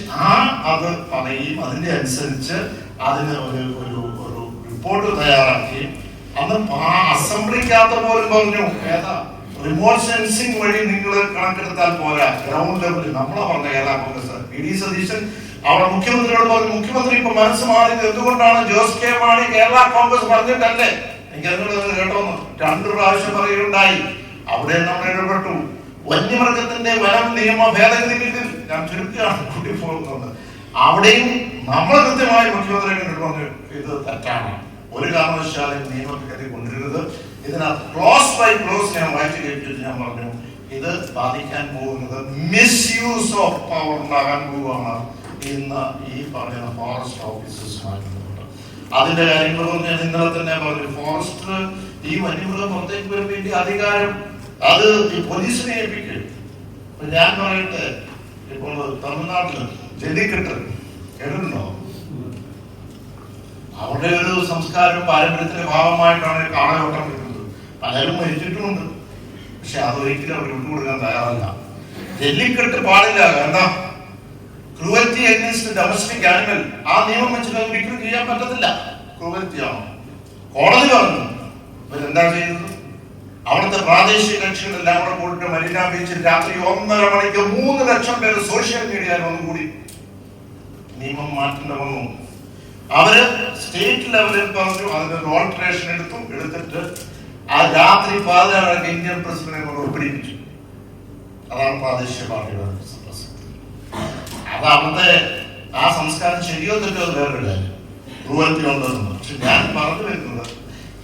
അത് പറയും, അതിന്റെ അനുസരിച്ച് അതിന് ഒരു റിപ്പോർട്ട് തയ്യാറാക്കി. അന്ന് അസംബ്ലിക്കകത്ത് പോലും പറഞ്ഞു, ഏതാ റിമോട്ട് സെൻസിങ് വഴി നിങ്ങൾ കണക്കെടുത്താൽ പോരാ, ഗ്രൗണ്ട് ലെവലിൽ. നമ്മളാ പറഞ്ഞ കേരള കോൺഗ്രസ്, PD സതീശൻ അവിടെ മുഖ്യമന്ത്രിയോട് പറഞ്ഞു. മുഖ്യമന്ത്രി ഇപ്പൊ മനസ്സ് മാറിയത് എന്തുകൊണ്ടാണ്? ജോസ് കെ മാണി കേരള കോൺഗ്രസ് പറഞ്ഞിട്ടല്ലേ? എനിക്ക് അതിനോട് കേട്ടോന്ന് 2 പ്രാവശ്യം പറയുകയുണ്ടായി. അവിടെ നമ്മൾ ഇടപെട്ടു. വന്യമൃഗത്തിന്റെ വനം നിയമ ഭേദഗതി ബില്ലിൽ ഞാൻ ചുരുക്കുകയാണ് കൂട്ടി പോകുന്നത്. അവിടെയും നമ്മൾ കൃത്യമായി മുഖ്യമന്ത്രി കണ്ടിട്ട് പറഞ്ഞു, ഇത് തെറ്റാണ്, ഒരു കാരണവശാലും നിയമഭേദഗതി കൊണ്ടുവരുന്നത്. ഇതിനകത്ത് ക്ലോസ് ബൈ ക്ലോസ് ഞാൻ വായിച്ചു കേട്ടിട്ട് ഞാൻ പറഞ്ഞു, ഇത് ബാധിക്കാൻ പോകുന്നത് മിസ്യൂസ് ഓഫ് പവർ ഉണ്ടാകാൻ പോവുകയാണ് ഇന്ന് ഈ പറയുന്ന ഫോറസ്റ്റ് ഓഫീസേഴ്സുമായി ബന്ധപ്പെട്ട്. അതിന്റെ കാര്യങ്ങൾ ഞാൻ ഇന്നലെ തന്നെ പറഞ്ഞു. ഫോറസ്റ്റ് ഈ വന്യമൃഗം പുറത്തേക്ക് വരാൻ വേണ്ടി അധികാരം അത് ഈ പോലീസിനെ ഏൽപ്പിക്കും. ഞാൻ പറയട്ടെ, ഇപ്പോൾ തമിഴ്നാട്ടില് ജല്ലിക്കെട്ട് കേട്ടിട്ടുണ്ടോ? അവരുടെ ഒരു സംസ്കാരവും പാരമ്പര്യത്തിന്റെ ഭാഗമായിട്ടാണ് കാളയോട്ടം വരുന്നത്. പലരും മരിച്ചിട്ടുമുണ്ട്. പക്ഷെ അതൊരിക്കലും അവർ വിട്ടുകൊടുക്കാൻ തയ്യാറല്ല. ജല്ലിക്കെട്ട് പാടില്ല. എന്താ? Cruelty against domestic animal. ആ നിയമം വെച്ചിട്ട് ഒരിക്കലും ചെയ്യാൻ പറ്റത്തില്ല. ക്രൂവൽറ്റി ആണോ? കോടതി പറഞ്ഞു. ഇവരെന്താ ചെയ്യുന്നത്? അവിടെ അവിടുത്തെ പ്രാദേശിക കക്ഷികളെല്ലാം കൂടെ കൂടിയിട്ട് മരീന ബീച്ചിൽ രാത്രി 1:30 മണിക്ക് 3 ലക്ഷം പേര് സോഷ്യൽ മീഡിയയിൽ ഒന്നുകൂടി നിയമം മാറ്റേണ്ട വന്നു. അവര് സ്റ്റേറ്റ് ലെവലിൽ പറഞ്ഞു, അതിനൊരു ഓൾട്ടറേഷൻ എടുത്തിട്ട് ആ രാത്രി 16 ഇന്ത്യൻ പ്രസിഡന്റിനെ കൊണ്ട് ഒപ്പിടിപ്പിച്ചു. അതാണ് പ്രാദേശിക പാർട്ടിയുടെ അത് അവിടുത്തെ ആ സംസ്കാരം ശരിയോ തെറ്റോ വേറൊരു കാര്യം, റൂവൽത്തിലുണ്ടെന്ന്. പക്ഷെ ഞാൻ പറഞ്ഞു വരുന്നത്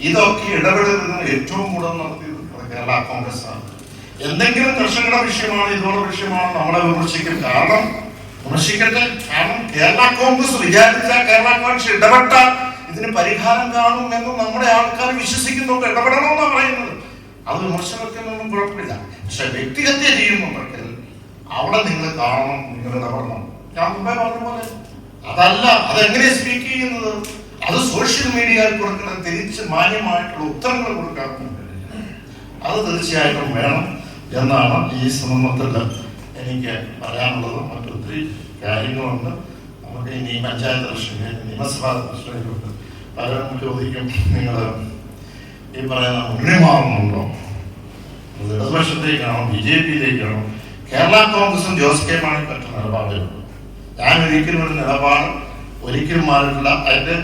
ഇതൊക്കെ ഇടപെടലുകൾ ഏറ്റവും കൂടുതൽ നടത്തിയത് കേരള കോൺഗ്രസ് ആണ്. എന്തെങ്കിലും കർഷകരുടെ വിഷയമാണ്, ഇതോടെ വിഷയമാണ് നമ്മളെ വിമർശിക്കും. കാരണം വിമർശിക്കട്ടെ, കാരണം കേരള കോൺഗ്രസ് വിചാരിച്ചാൽ കേരള കോൺഗ്രസ് ഇടപെട്ടാൽ ഇതിന് പരിഹാരം കാണും എന്ന് നമ്മുടെ ആൾക്കാർ വിശ്വസിക്കുന്നുണ്ട്. ഇടപെടണമെന്നാണ് പറയുന്നത്. അത് വിമർശനത്തിനൊന്നും കുഴപ്പമില്ല. പക്ഷെ വ്യക്തിഹത്യ ചെയ്യുന്നുണ്ടെങ്കിൽ അവിടെ നിങ്ങൾ കാണണം, നിങ്ങൾ ഇടപെടണം. ഞാൻ മുമ്പേ പറഞ്ഞ പോലെ അതല്ല, അതെങ്ങനെ സ്പീക്ക് ചെയ്യുന്നത്, അത് സോഷ്യൽ മീഡിയയിൽ കൊടുക്കുന്ന തിരിച്ച് മാന്യമായിട്ടുള്ള ഉത്തരങ്ങൾ കൊടുക്കാൻ അത് തീർച്ചയായിട്ടും വേണം എന്നാണ് ഈ സന്ദർഭത്തിൽ എനിക്ക് പറയാനുള്ളത്. മറ്റൊത്തിരി കാര്യങ്ങളുണ്ട്. നമുക്ക് ഇനി പഞ്ചായത്ത് ഇലക്ഷന്, നിയമസഭാ ഇലക്ഷനിലുണ്ട്. പലരും ചോദിക്കും, നിങ്ങൾ ഈ പറയുന്ന മുന്നണി മാറുന്നുണ്ടോ, ഇടതുപക്ഷത്തേക്കാണോ BJP-യിലേക്കാണോ? കേരള കോൺഗ്രസും ജോസ് കെ മാണി പറ്റുന്ന നിലപാടുകളുണ്ട്. ഞാൻ ഒരിക്കലും ഒരു നിലപാട് ഒരിക്കലും മാറിയിട്ടില്ല. അതിന്റെ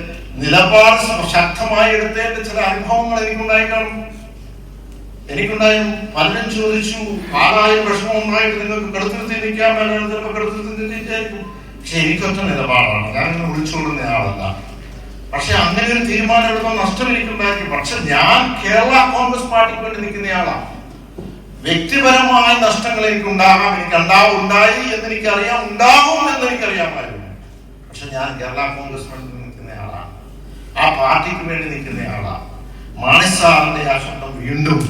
നിലപാട് ശക്തമായി എടുത്തതിന്റെ ചില അനുഭവങ്ങൾ എനിക്കുണ്ടായിരുന്നു. പലരും ചോദിച്ചു, ആരായും വിഷമം ഉണ്ടായിട്ട് നിങ്ങൾക്ക് കെടുത്തിരുത്തി നിൽക്കാൻ പറ്റുന്ന ചിലപ്പോൾ കെടുത്തിരുത്തി നിൽക്കായിരിക്കും. പക്ഷെ എനിക്കൊറ്റ നിലപാടാണ്, ഞാനിങ്ങനെ വിളിച്ചുകൊള്ളുന്ന ആളല്ല. പക്ഷെ അങ്ങനെ ഒരു തീരുമാനം എടുക്കാൻ നഷ്ടം എനിക്കുണ്ടായിരിക്കും. പക്ഷെ ഞാൻ കേരള കോൺഗ്രസ് പാർട്ടിക്ക് വേണ്ടി നിൽക്കുന്നയാളാണ്. വ്യക്തിപരമായ നഷ്ടങ്ങൾ എനിക്കുണ്ടാകാം, ഉണ്ടായി എന്നെനിക്കറിയാം, ഉണ്ടാകും എന്നെനിക്കറിയാമായിരുന്നു. പക്ഷെ ഞാൻ കേരള കോൺഗ്രസ് വേണ്ടി നിൽക്കുന്നയാളാണ്, ആ പാർട്ടിക്ക് വേണ്ടി നിൽക്കുന്നയാളാണ്. മാണി സാറിന്റെ ആ ശബ്ദം വീണ്ടും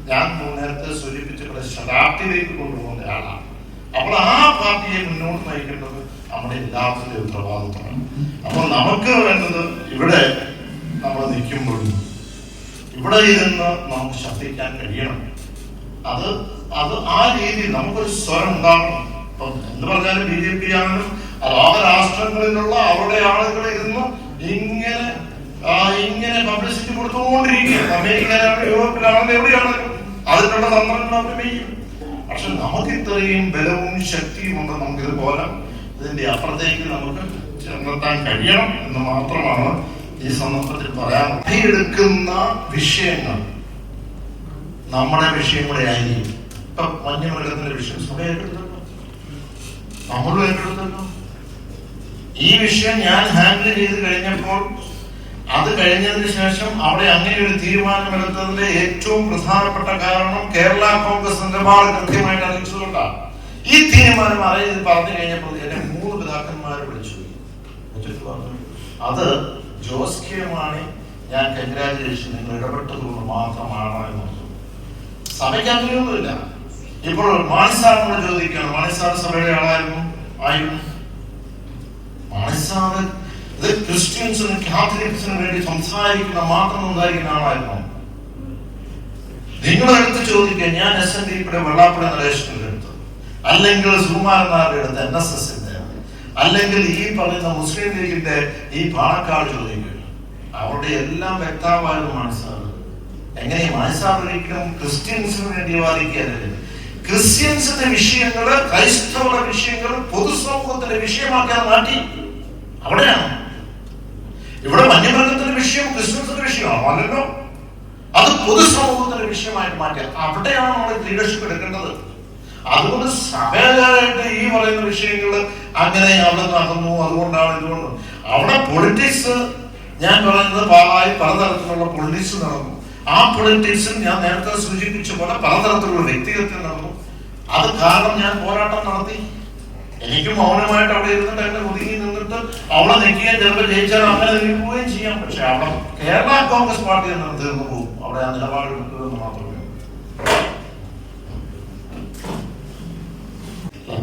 ഞാൻ നേരത്തെ സൂചിപ്പിച്ച ശതാബ്ദിയിലേക്ക് കൊണ്ടുപോകുന്ന ആളാണ്. അപ്പോൾ ആ പാർട്ടിയെ മുന്നോട്ട് നയിക്കേണ്ടത് നമ്മുടെ എല്ലാവരുടെയും ഉത്തരവാദിത്വമാണ്. അപ്പോൾ നമുക്ക് വേണ്ടത് ഇവിടെ നമ്മൾ നിൽക്കുമ്പോഴും ഇവിടെ ഇരുന്ന് നമുക്ക് ശബ്ദിക്കാൻ കഴിയണം. അത് ആ രീതിയിൽ നമുക്കൊരു സ്വരം ഉണ്ടാകണം. ഇപ്പം എന്ത് പറഞ്ഞാലും BJP ആണെങ്കിലും ലോകരാഷ്ട്രങ്ങളിലുള്ള അവരുടെ ആളുകൾ ഇരുന്ന് ഇങ്ങനെ പബ്ലിസിറ്റി കൊടുത്തുകൊണ്ടിരിക്കുകയാണ്. അമേരിക്കയിലാണ്, യൂറോപ്പിലാണെങ്കിലും എവിടെയാണെങ്കിലും അതിനുള്ള തന്ത്രങ്ങൾ അവർ ചെയ്യും. പക്ഷെ നമുക്ക് ഇത്രയും ബലവും ശക്തിയും ഉണ്ട്, നമുക്കിത് പോലെ ഇതിന്റെ അപ്പുറത്തേക്ക് നമുക്ക് ചെന്നെത്താൻ കഴിയണം എന്ന് മാത്രമാണ് ഈ സന്ദർഭത്തിൽ പറയാൻ. എടുക്കുന്ന വിഷയങ്ങൾ നമ്മുടെ വിഷയം കൂടെ ആയിരിക്കും. ഇപ്പൊ വന്യമൃഗത്തിന്റെ വിഷയം സഭ ഏറ്റെടുത്തല്ലോ, നമ്മളും ഏറ്റെടുത്തല്ലോ. ഈ വിഷയം ഞാൻ ഹാൻഡിൽ ചെയ്ത് കഴിഞ്ഞപ്പോൾ, അത് കഴിഞ്ഞതിന് ശേഷം അവിടെ അങ്ങനെ ഒരു തീരുമാനമെടുത്തതിന്റെ ഏറ്റവും പ്രധാനപ്പെട്ട കാരണം കേരള കോൺഗ്രസ് നിലപാട് കൃത്യമായിട്ട് അറിയിച്ചതുകൊണ്ടാണ്. ഈ തീരുമാനം പറഞ്ഞു കഴിഞ്ഞപ്പോൾ എന്നെ 3 പിതാക്കന്മാരെ വിളിച്ചു പറഞ്ഞു, അത് ജോസ് കെ മാണി, ഞാൻ കൺഗ്രാജുലേഷൻ, നിങ്ങൾ ഇടപെട്ടതുകൊണ്ട് മാത്രമാണ് എന്ന് പറഞ്ഞു. സഭയ്ക്ക് അങ്ങനെയൊന്നുമില്ല. ഇപ്പോൾ മാണി സാറിനോട് ചോദിക്കണം, മാണി സാർ സഭയുടെ ആളായിരുന്നു. മാണി സാറ് ഇത് ക്രിസ്ത്യൻസിനും കാത്തലിക്സിനും വേണ്ടി സംസാരിക്കുന്ന മാത്രം സംസാരിക്കുന്ന ആളായിരുന്നു. നിങ്ങളെടുത്ത് ചോദിക്കുക, ഞാൻ SNDP വെള്ളാപ്പുഴ നടേശന്റെ അടുത്ത്, അല്ലെങ്കിൽ സുകുമാരനാരുടെ അടുത്ത് NSSന്റെ, അല്ലെങ്കിൽ ഈ പറയുന്ന മുസ്ലിം ലീഗിന്റെ ഈ പാണക്കാട് ചോദിക്കുക, അവരുടെ എല്ലാം വ്യക്തമായിരുന്നു മാണി സാർ. എങ്ങനെ മാണി സാർ ഒരിക്കലും ക്രിസ്ത്യൻസിന് വേണ്ടി വാദിക്കാനല്ലേ? ക്രിസ്ത്യൻസിന്റെ വിഷയങ്ങള്, ക്രൈസ്തവരുടെ വിഷയങ്ങൾ പൊതുസമൂഹത്തിന്റെ വിഷയമാക്കാൻ മാറ്റി. അവിടെയാണ്. ഇവിടെ വന്യമൃഗത്തിന്റെ വിഷയം ക്രിസ്ത്യൻസിന്റെ വിഷയമാണ് അല്ലല്ലോ, അത് പൊതുസമൂഹത്തിന്റെ വിഷയമായിട്ട് മാറ്റുക. അവിടെയാണ് നമ്മൾ ലീഡർഷിപ്പ് എടുക്കേണ്ടത്. അതുകൊണ്ട് സഭയായിട്ട് ഈ പറയുന്ന വിഷയങ്ങള് അങ്ങനെ അവിടെ നടന്നു, അതുകൊണ്ടാണ് ഇതുകൊണ്ട് അവിടെ പൊളിറ്റിക്സ്, ഞാൻ പറയുന്നത് പാലായി പലതരത്തിലുള്ള പൊളിറ്റിക്സ് നടന്നു. ആ പൊളിറ്റിക്സിൽ ഞാൻ നേരത്തെ സൂചിപ്പിച്ച പോലെ പലതരത്തിലുള്ള വ്യക്തിഹത്യ നടന്നു. അത് കാരണം ഞാൻ പോരാട്ടം നടത്തി. എനിക്ക് മൗനമായിട്ട് അവിടെ ഇരുന്നിട്ട് എന്നെ ഒതുങ്ങി നിന്നിട്ട് അവിടെ നിൽക്കുകയും ചിലപ്പോൾ ജയിച്ചാൽ അങ്ങനെ നിന്ന് പോവുകയും ചെയ്യാം. പക്ഷെ അവിടെ കേരള കോൺഗ്രസ് പാർട്ടി എന്ന് തീർന്നു പോകും. അവിടെ ആ നിലപാട് എടുത്തതെന്ന് മാത്രമേ.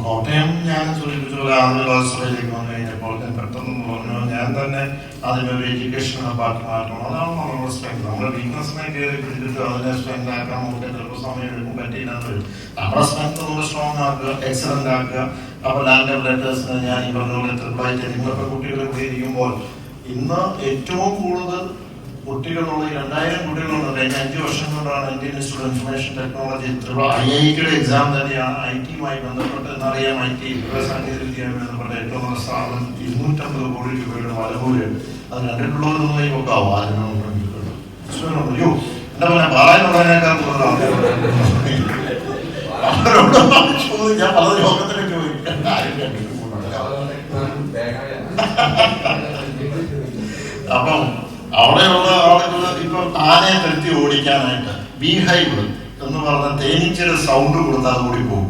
കോട്ടയം ഞാൻ സൂചിപ്പിച്ച പോലെ ആദ്യ ലോക്സഭയിലേക്ക് വന്നു കഴിഞ്ഞപ്പോൾ ഞാൻ പെട്ടെന്ന് പറഞ്ഞു, ഞാൻ തന്നെ ആദ്യമൊരു എഡ്യൂക്കേഷൻ പാർട്ടി മാറ്റണം. അതാണ് നമ്മുടെ സ്ട്രെങ്ത്. നമ്മുടെ വീക്ക്നെസ്സിനെ കയറി പിടിച്ചിട്ട് അതിനെ സ്ട്രെങ്ത് ആക്കാൻ നമുക്ക് ചിലപ്പോൾ സമയം എടുക്കും, പറ്റിയില്ലാന്ന് വരും. നമ്മുടെ സ്ട്രെങ്ത് നമ്മൾ സ്ട്രോങ് ആക്കുക, എക്സലന്റ് ആക്കുക. അപ്പൊ ലാൻഡ് ഡെവലപ്പേഴ്സിന് ഞാൻ ഈ പറഞ്ഞ പോലെ ട്രിപ്പിളായിട്ട് നിങ്ങളൊക്കെ കുട്ടികളെ കൂടി ഇരിക്കുമ്പോൾ ഇന്ന് ഏറ്റവും കൂടുതൽ കുട്ടികളുള്ള 2000 കുട്ടികളുണ്ട്. കഴിഞ്ഞ 5 വർഷം കൊണ്ടാണ് Indian institute of information technology IIT exam തന്നെയാണ്. IT-യുമായി ബന്ധപ്പെട്ട് എന്നറിയാം, IT സാങ്കേതിക വിദ്യയുമായി ബന്ധപ്പെട്ട ഏറ്റവും നല്ല സ്ഥാപനം 250 കോടി രൂപയുടെ വലകൂലിയാണ്. അത് കണ്ടിട്ടുള്ളവരൊന്നും ഈ നോക്കാവോ? അയ്യോ എന്താ പറയാ, പാലായിലുള്ളതിനേക്കാൾ കൂടുതൽ ആൾക്കാരോട് ഞാൻ പല യോഗത്തിലും ചോദിക്കും, ആരും കണ്ടിട്ടില്ല. അപ്പം അവിടെയുള്ള ആളുകൾ ഇപ്പൊ ആനയെ തെറ്റി ഓടിക്കാനായിട്ട് ബീഹൈവ് എന്ന് പറഞ്ഞ തേനീച്ചയുടെ സൗണ്ട് കൊടുത്താൽ ഓടിപ്പോകും.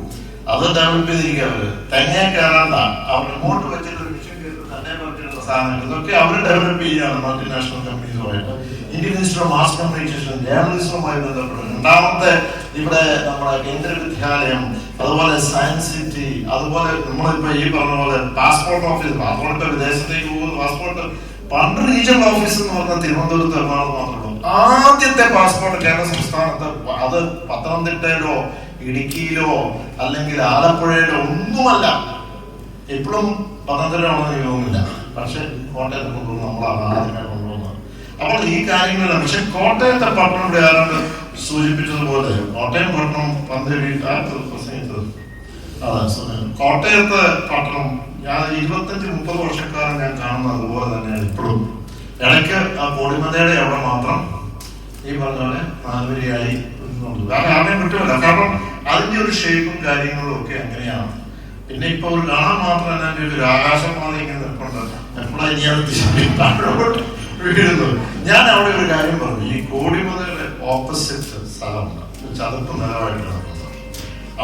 അത് ഡെവലപ്പ് ചെയ്തിരിക്കുക. അവര് തെങ്ങ കയറാണ്ട അവർ റിമോട്ട് വെച്ചിട്ട് മിഷൻ കയറി തന്നെ പറ്റിയുള്ള സാധനങ്ങൾ ഇതൊക്കെ അവർ ഡെവലപ്പ് ചെയ്യുകയാണ് മൾട്ടിനാഷണൽ കമ്പനീസുമായിട്ട്. Indian institute of mass communication ജേർണലിസവുമായി ബന്ധപ്പെട്ട് രണ്ടാമത്തെ ഇവിടെ നമ്മുടെ കേന്ദ്ര വിദ്യാലയം, അതുപോലെ സയൻസ് സിറ്റി, അതുപോലെ നമ്മളിപ്പോ ഈ പറഞ്ഞ പോലെ പാസ്പോർട്ട് ഓഫീസ്, പാസ്പോർട്ട് വിദേശത്തേക്ക് പോകുന്ന പാസ്പോർട്ട് പണ്ട് റീജിയണൽ ഓഫീസ് എന്ന് പറഞ്ഞാൽ തിരുവനന്തപുരത്ത് എറണാകുളം മാത്രമേ ഉള്ളൂ. ആദ്യത്തെ പാസ്പോർട്ട് കേരള സംസ്ഥാനത്ത് അത് പത്തനംതിട്ടയിലോ ഇടുക്കിയിലോ അല്ലെങ്കിൽ ആലപ്പുഴയിലോ ഒന്നുമല്ല. ഇപ്പോഴും പത്തനംതിട്ടയാണെന്ന് എനിക്ക് തോന്നുന്നില്ല, പക്ഷെ കോട്ടയത്ത് കൊണ്ടുവന്ന് നമ്മളാണ് ആദ്യമേ കൊണ്ടുവന്നത്. അപ്പോൾ ഈ കാര്യങ്ങളെല്ലാം പക്ഷെ കോട്ടയത്തെ പട്ടണം ഇവിടെ ആരാണ്ട് സൂചിപ്പിച്ചതുപോലെ കോട്ടയം പട്ടണം കോട്ടയത്തെ പട്ടണം ഞാൻ 25-30 വർഷക്കാലം ഞാൻ കാണുന്നത് അതുപോലെ തന്നെയാണ് ഇപ്പോഴും. ഇടയ്ക്ക് ആ കോടിമലയുടെ അവിടെ മാത്രം ഈ പറഞ്ഞ പോലെ മാനവരിയായി ആരെയും വിട്ടുമില്ല. കാരണം അതിന്റെ ഒരു ഷേപ്പും കാര്യങ്ങളും ഒക്കെ അങ്ങനെയാണ്. പിന്നെ ഇപ്പൊ ഒരു കാണാൻ മാത്രം തന്നെ ഒരു ആകാശപാത ഇങ്ങനെ നിൽപ്പുണ്ട്. എപ്പോഴാ ഇനി അത് വീഴുന്നത്? ഞാൻ അവിടെ ഒരു കാര്യം പറഞ്ഞു, ഈ കോടിമലയുടെ ഓപ്പോസിറ്റ് സ്ഥലമുണ്ട്, ചതുപ്പ് നിലവായിട്ട് നടക്കുന്നത്.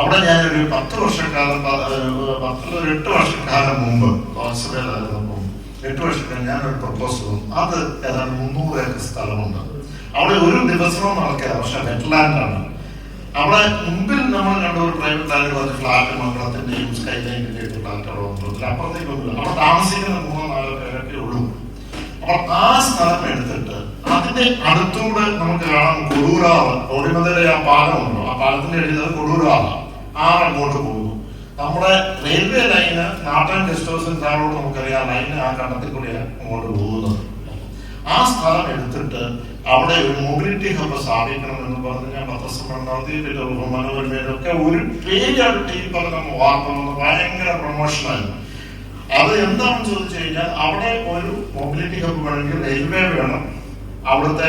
അവിടെ ഞാനൊരു 10 വർഷക്കാലം 8 വർഷക്കാലം മുമ്പ് ലോക്സഭയിലായിരുന്നപ്പോൾ 8 വർഷക്കാലം ഞാനൊരു പ്രപ്പോസൽ, അത് ഏതാണ്ട് 300 ഏക്കർ സ്ഥലമുണ്ട്. അവിടെ ഒരു ദിവസവും നടക്കില്ല, പക്ഷെ വെറ്റ്ലാൻഡാണ്. അവിടെ മുമ്പിൽ നമ്മൾ കണ്ട ഒരു പ്രൈവറ്റ് ലാൻഡ് കുറച്ച് ഫ്ലാറ്റ് മംഗളത്തിന്റെയും സ്കൈലൈനിന്റെയും ഫ്ലാറ്റ് അവിടെ വന്നിട്ടില്ല. അപ്പുറത്തേക്കൊന്നുമില്ല. അവിടെ താമസിക്കുന്ന 3-4 പേരൊക്കെ ഉള്ളൂ. അപ്പൊ ആ സ്ഥലം എടുത്തിട്ട് അതിന്റെ അടുത്തൂടെ നമുക്ക് കാണാം കൊടൂരാവ്, കോടിമലയുടെ ആ പാലമുണ്ടോ, ആ പാലത്തിന്റെ എഴുതിയത് കൊടൂരാവ്. അങ്ങോട്ട് പോകുന്നു. നമ്മുടെ റെയിൽവേ ലൈന് നാട്ടൻ ഗസ്റ്റ് ഹൗസിന്റെ താഴോട്ട് നമുക്കറിയാം, ലൈന് ആ കണ്ടത്തിൽ കൂടിയാണ് അങ്ങോട്ട് പോകുന്നത്. ആ സ്ഥലം എടുത്തിട്ട് അവിടെ ഒരു മൊബിലിറ്റി ഹബ്ബ് സ്ഥാപിക്കണം എന്ന് പറഞ്ഞ് ഞാൻ പത്രസമ്മേളനം നടത്തി. പിന്നെ മനോരമയിലൊക്കെ ഒരു പേരാണ് ടീം പറഞ്ഞ വാർത്ത വന്ന് ഭയങ്കര പ്രൊമോഷനായിരുന്നു. അത് എന്താണെന്ന് ചോദിച്ചു കഴിഞ്ഞാൽ അവിടെ ഒരു മൊബിലിറ്റി ഹബ്ബ് വേണമെങ്കിൽ റെയിൽവേ വേണം, അവിടുത്തെ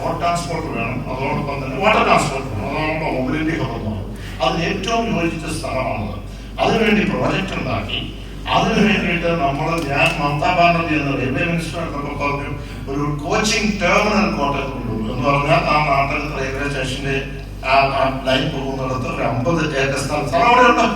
റോഡ് ട്രാൻസ്പോർട്ട് വേണം, അതോടൊപ്പം തന്നെ വാട്ടർ ട്രാൻസ്പോർട്ട് വേണം. അതാണ് മൊബിലിറ്റി ഹബ്ബ് എന്ന് പറയുന്നത്. അതിന് ഏറ്റവും യോജിച്ച സ്ഥലമാണത്. അതിനുവേണ്ടി പ്രോജക്റ്റ് ഉണ്ടാക്കി. അതിനു വേണ്ടിയിട്ട് ഞാൻ മമതാ ബാനർജി എന്ന റെയിൽവേ മിനിസ്റ്റർ എന്നൊക്കെ പറഞ്ഞു ഒരു കോച്ചിങ് ടെർമിനൽ കോട്ടയത്ത് കൊണ്ടുപോകും എന്ന് പറഞ്ഞാൽ ആ നാട്ടിൽ റെയിൽവേ സ്റ്റേഷന്റെ ആ ലൈൻ പോകുന്നിടത്ത് ഒരു 50 ഏക്കർ സ്ഥലം അവിടെ ഉണ്ട്.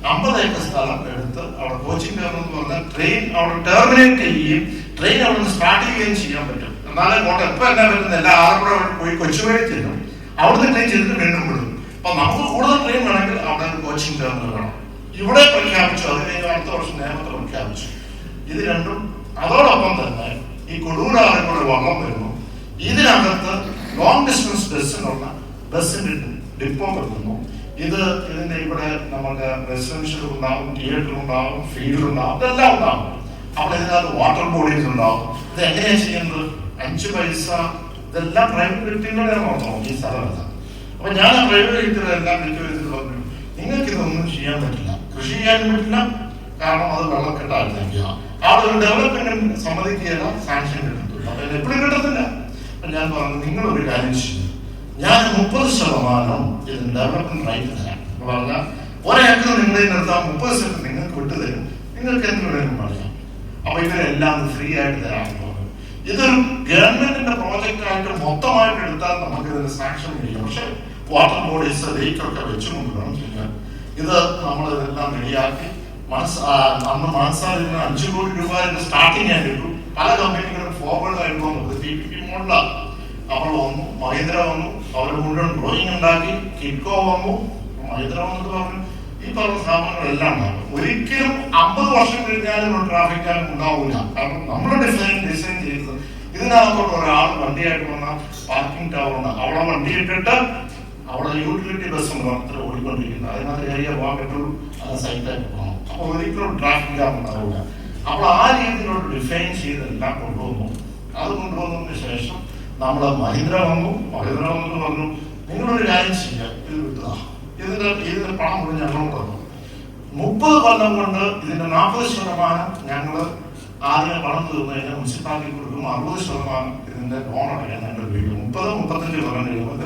50 ഏക്കർ സ്ഥലം എടുത്ത് അവിടെ കോച്ചിങ് ടെർമിനൽ എന്ന് പറഞ്ഞാൽ ട്രെയിൻ അവിടെ ടെർമിനേറ്റ് ചെയ്യുകയും ട്രെയിൻ അവിടെ നിന്ന് സ്റ്റാർട്ട് ചെയ്യുകയും ചെയ്യാൻ പറ്റും. എന്നാലേ കോട്ടയം എപ്പോൾ എന്നാ വരുന്നത് എല്ലാ ആലപ്പുഴ പോയി കൊച്ചുവേളി ചെല്ലും, അവിടുന്ന് ട്രെയിൻ ചെയ്തിട്ട് വീണ്ടും വിടും. അപ്പൊ നമുക്ക് കൂടുതൽ ട്രെയിൻ വേണമെങ്കിൽ അവിടെ ഒരു കോച്ചിങ് ടെർമിനൽ വേണം. ഇവിടെ പ്രഖ്യാപിച്ചു, അത് കഴിഞ്ഞ അടുത്ത വർഷം നിയമത്തിൽ പ്രഖ്യാപിച്ചു. ഇത് രണ്ടും അതോടൊപ്പം തന്നെ ഈ കൊടൂരാറിൽ കൂടെ വള്ളം വരുന്നു. ഇതിനകത്ത് ലോങ് ഡിസ്റ്റൻസ് ബസ്സിന്റെ ഡിപ്പോ വരുന്നു. ഇതിന്റെ ഇവിടെ നമുക്ക് റെസിഡൻഷ്യൽ ഉണ്ടാവും, തിയേറ്റർ ഉണ്ടാവും, ഫീൽഡ് ഉണ്ടാവും, ഇതെല്ലാം ഉണ്ടാവും. അവിടെ ഇതിനകത്ത് വാട്ടർ ബോഡീസ് ഉണ്ടാവും. ഇത് എങ്ങനെയാ ചെയ്യുന്നത്? 5 പൈസ ഇതെല്ലാം പ്രൈവറ്റ് വ്യക്തികളുടെ നോക്കണം ഈ സ്ഥലത്ത്. അപ്പൊ ഞാൻ ആ പ്രൈവറ്റ് വ്യക്തികളെല്ലാം വിളിച്ചു പറഞ്ഞു, നിങ്ങൾക്ക് ഇതൊന്നും ചെയ്യാൻ പറ്റില്ല, കൃഷി ചെയ്യാനും പറ്റില്ല, കാരണം അത് വെള്ളക്കെട്ടായിരുന്നെങ്കിൽ അവിടെ ഒരു ഡെവലപ്മെന്റ് സമ്മതിക്കുകയല്ല, സാങ്ഷൻ കിട്ടുന്നില്ല. അപ്പൊ എപ്പോഴും കിട്ടത്തില്ല. അപ്പൊ ഞാൻ പറഞ്ഞു, നിങ്ങളൊരു കാര്യം ചെയ്യും, ഞാൻ 30% ഇതിന് ഡെവലപ്മെന്റ് റൈറ്റ് തരാം എന്ന് പറഞ്ഞാൽ 1 ഏക്കർ നിങ്ങളെ നിർത്താൻ 30% നിങ്ങൾക്ക് വിട്ടുതരും, നിങ്ങൾക്ക് എന്ത് വേണമെങ്കിലും പറയാം. അപ്പൊ ഇവരെല്ലാം ഫ്രീ ആയിട്ട് തരാമെന്ന് പറഞ്ഞു. ഇതൊരു ഗവൺമെന്റിന്റെ പ്രോജക്റ്റ് ആയിട്ട് മൊത്തമായിട്ട് എടുത്താൽ നമുക്ക് ഇതിന് സാങ്ഷൻ ചെയ്യാം. പക്ഷെ വാട്ടർ ബോഡീസ് വെഹിക്കിളൊക്കെ വെച്ചുകൊണ്ട് വേണം ചെയ്യാൻ. ഇത് നമ്മൾ ഇതെല്ലാം റെഡിയാക്കി അന്ന് മനസ്സാറിന് 5 കോടി രൂപ സ്റ്റാർട്ടിങ് ആയിട്ട് കിട്ടും. പല കമ്പനികളും ഫോർവേഡ് ആയിട്ട് വന്നു, PPP മോഡലാണ്. അവർ വന്നു, മഹീന്ദ്ര വന്നു, അവർ മുഴുവൻ ഡ്രോയിങ് ഉണ്ടാക്കി. കിറ്റ്കോ വന്നു, മഹീന്ദ്ര വന്നിട്ട് പറഞ്ഞു ഈ പറഞ്ഞ സ്ഥാപനങ്ങളെല്ലാം ഉണ്ടാകും. ഒരിക്കലും 50 വർഷം കഴിഞ്ഞാലും ഒരു ട്രാഫിക് ജാം ഉണ്ടാവില്ല. കാരണം നമ്മൾ ഡിസൈൻ ചെയ്തത് ഇതിനകത്തോട്ട് ഒരാൾ വണ്ടിയായിട്ട് വന്നാൽ പാർക്കിംഗ് ടവർ ഉണ്ട്, അവിടെ വണ്ടി ഇട്ടിട്ട് അവിടെ യൂട്ടിലിറ്റി ബസ് ഉണ്ട് അത്ര ഓടിക്കൊണ്ടിരിക്കുന്നത്, അതിനകത്ത് ഏരിയ പോകാൻ പറ്റുള്ളൂ, അത് സൈറ്റായിട്ട് പോകണം. അപ്പൊ ഒരിക്കലും ട്രാഫിക് ജാം ഉണ്ടാവില്ല. അപ്പോൾ ആ രീതിയിലോട്ട് ഡിഫൈൻ ചെയ്തെല്ലാം കൊണ്ടുവന്നു. അത് കൊണ്ടുവന്നതിന് ശേഷം നമ്മള് മഹീന്ദ്ര വന്നിട്ട് പറഞ്ഞു, നിങ്ങളൊരു കാര്യം ചെയ്യാം, ഇത് വിട്ടുക, ഇതിന്റെ പണം കൊണ്ട് ഞങ്ങൾ തന്നു. 30 കൊല്ലം കൊണ്ട് ഇതിന്റെ 40% ഞങ്ങള് ആദ്യം പണം തീർന്നു കഴിഞ്ഞാൽ മുനിസിപ്പാലിറ്റി കൊടുക്കും, 60% ഇതിന്റെ ലോൺ അടയ്ക്കാൻ ഞങ്ങൾ ഉപയോഗിക്കും. 30-35 കൊല്ലം കഴിയുമ്പോൾ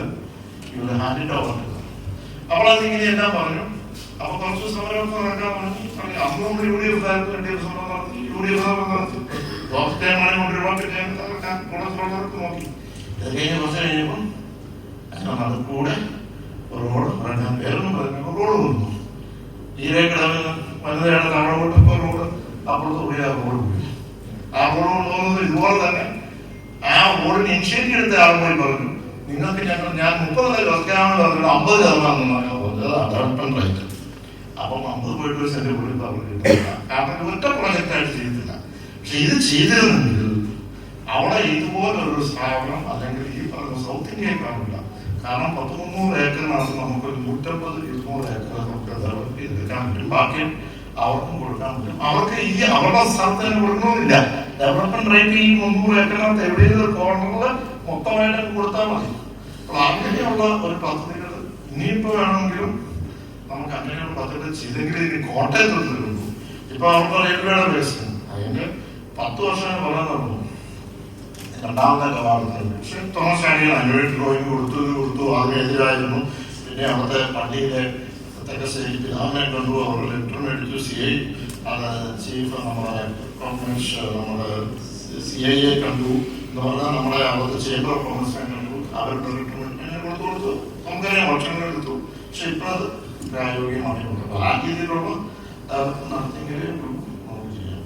ഇവിടെ ഹാൻഡിന്റെ ഓവർ. അപ്പോൾ അതിങ്ങനെ എല്ലാം പറഞ്ഞു. അപ്പൊ കുറച്ച് സമരമൊക്കെ നടക്കാൻ പറഞ്ഞു. അന്ന് നമ്മൾ UDF സമരം നടത്തി, UDF സമരം നടത്തി. ജോസ്കേമാനെ കൊണ്ടുവരാൻ നോക്കി. ഇത് കഴിഞ്ഞ് കുറച്ച് കഴിഞ്ഞപ്പം അത് കൂടെ റോഡ് പറയാൻ പേരൊന്നും പറഞ്ഞു, റോഡ് വന്നു. ഈരേക്കടവിൽ വനിതയാണ് താഴെ കൊണ്ടപ്പോൾ റോഡ് അപ്പുറത്ത് പോയി ആ റോഡ് പോയി. ആ റോഡ് കൊണ്ടുപോകുന്നത് ഇതുപോലെ തന്നെ ആ റോഡിന് ഇനിഷ്യേറ്റീവ് എടുത്ത ആൾ പോയി പറഞ്ഞു, നിങ്ങൾക്ക് ഞാൻ 30 ജോസ്കേമാണെന്ന് പറഞ്ഞിട്ട് 50% അതാണ് റൈറ്റ്. അപ്പം 50 പോയിട്ട് ഒരു സെന്റ് പോലും പറഞ്ഞിട്ടില്ല. കാരണം ഒറ്റ പ്രൊജക്റ്റായിട്ട് ചെയ്തിട്ടില്ല. പക്ഷെ ഇത് ചെയ്തിരുന്നെങ്കിൽ അവിടെ ഇതുപോലൊരു സ്ഥാപനം അല്ലെങ്കിൽ ഈ പറഞ്ഞ സൗത്ത് ഇന്ത്യയിൽ കാണില്ല. കാരണം 100-300 ഏക്കറിനകത്ത് നമുക്ക് 150-200 ഏക്കർ നമുക്ക് ഡെവലപ്പ് ചെയ്തെടുക്കാൻ പറ്റും. ബാക്കി അവർക്കും കൊടുക്കാൻ പറ്റും. അവർക്ക് ഈ അവരുടെ സ്ഥലത്ത് തന്നെ കൊടുക്കണമെന്നില്ല. ഡെവലപ്മെന്റ് റേറ്റ് ഈ 300 ഏക്കറിനകത്ത് എവിടെയെങ്കിലും ഒരു കോർണറിൽ മൊത്തമായിട്ട് കൊടുത്താൽ മതി. അപ്പോൾ അങ്ങനെയുള്ള ഒരു പദ്ധതികൾ ഇനിയിപ്പോ വേണമെങ്കിലും നമുക്ക് അങ്ങനെയുള്ള പദ്ധതി ചെയ്തെങ്കിൽ ഇനി കോട്ടയത്ത് തരുള്ളൂ. ഇപ്പൊ അവർക്ക് റെയിൽവേയുടെ ബേസ് അതിന് 10 വർഷം പറയാൻ നടന്നു. രണ്ടാമത്തെ കവാടത്തിൽ പക്ഷെ തോമസ് ആന്റണി അനുവദിച്ച് ഡ്രോയിങ് കൊടുത്തു. അതിനെതിരായിരുന്നു. പിന്നെ അവിടുത്തെ പള്ളിയിലെ സെക്രട്ടറി പിതാവിനെ കണ്ടു. അവർ ലെറ്റർ മേടിച്ചു. CI ചീഫ് നമ്മുടെ CIA കണ്ടു എന്ന് പറഞ്ഞാൽ നമ്മുടെ അവിടുത്തെ ചേംബർ ഓഫ് കോമേഴ്സിനെ കണ്ടു. അവരുടെ ലെറ്റർ മേടിച്ചു കൊടുത്തു. നമുക്കറിയാം വർഷങ്ങൾ എടുത്തു. പക്ഷെ ഇപ്പൊ അത് പ്രായോഗികമായിട്ടുള്ളത് ആ രീതിയിലുള്ള നടത്തിയെങ്കിലേ നമുക്ക് ചെയ്യാം.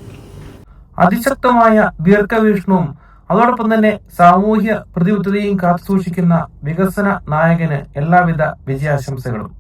അതിശക്തമായ ദീർഘവീക്ഷണവും അതോടൊപ്പം തന്നെ സാമൂഹ്യ പ്രതിബദ്ധതയും കാത്തുസൂക്ഷിക്കുന്ന വികസന നായകന് എല്ലാവിധ വിജയാശംസകളും.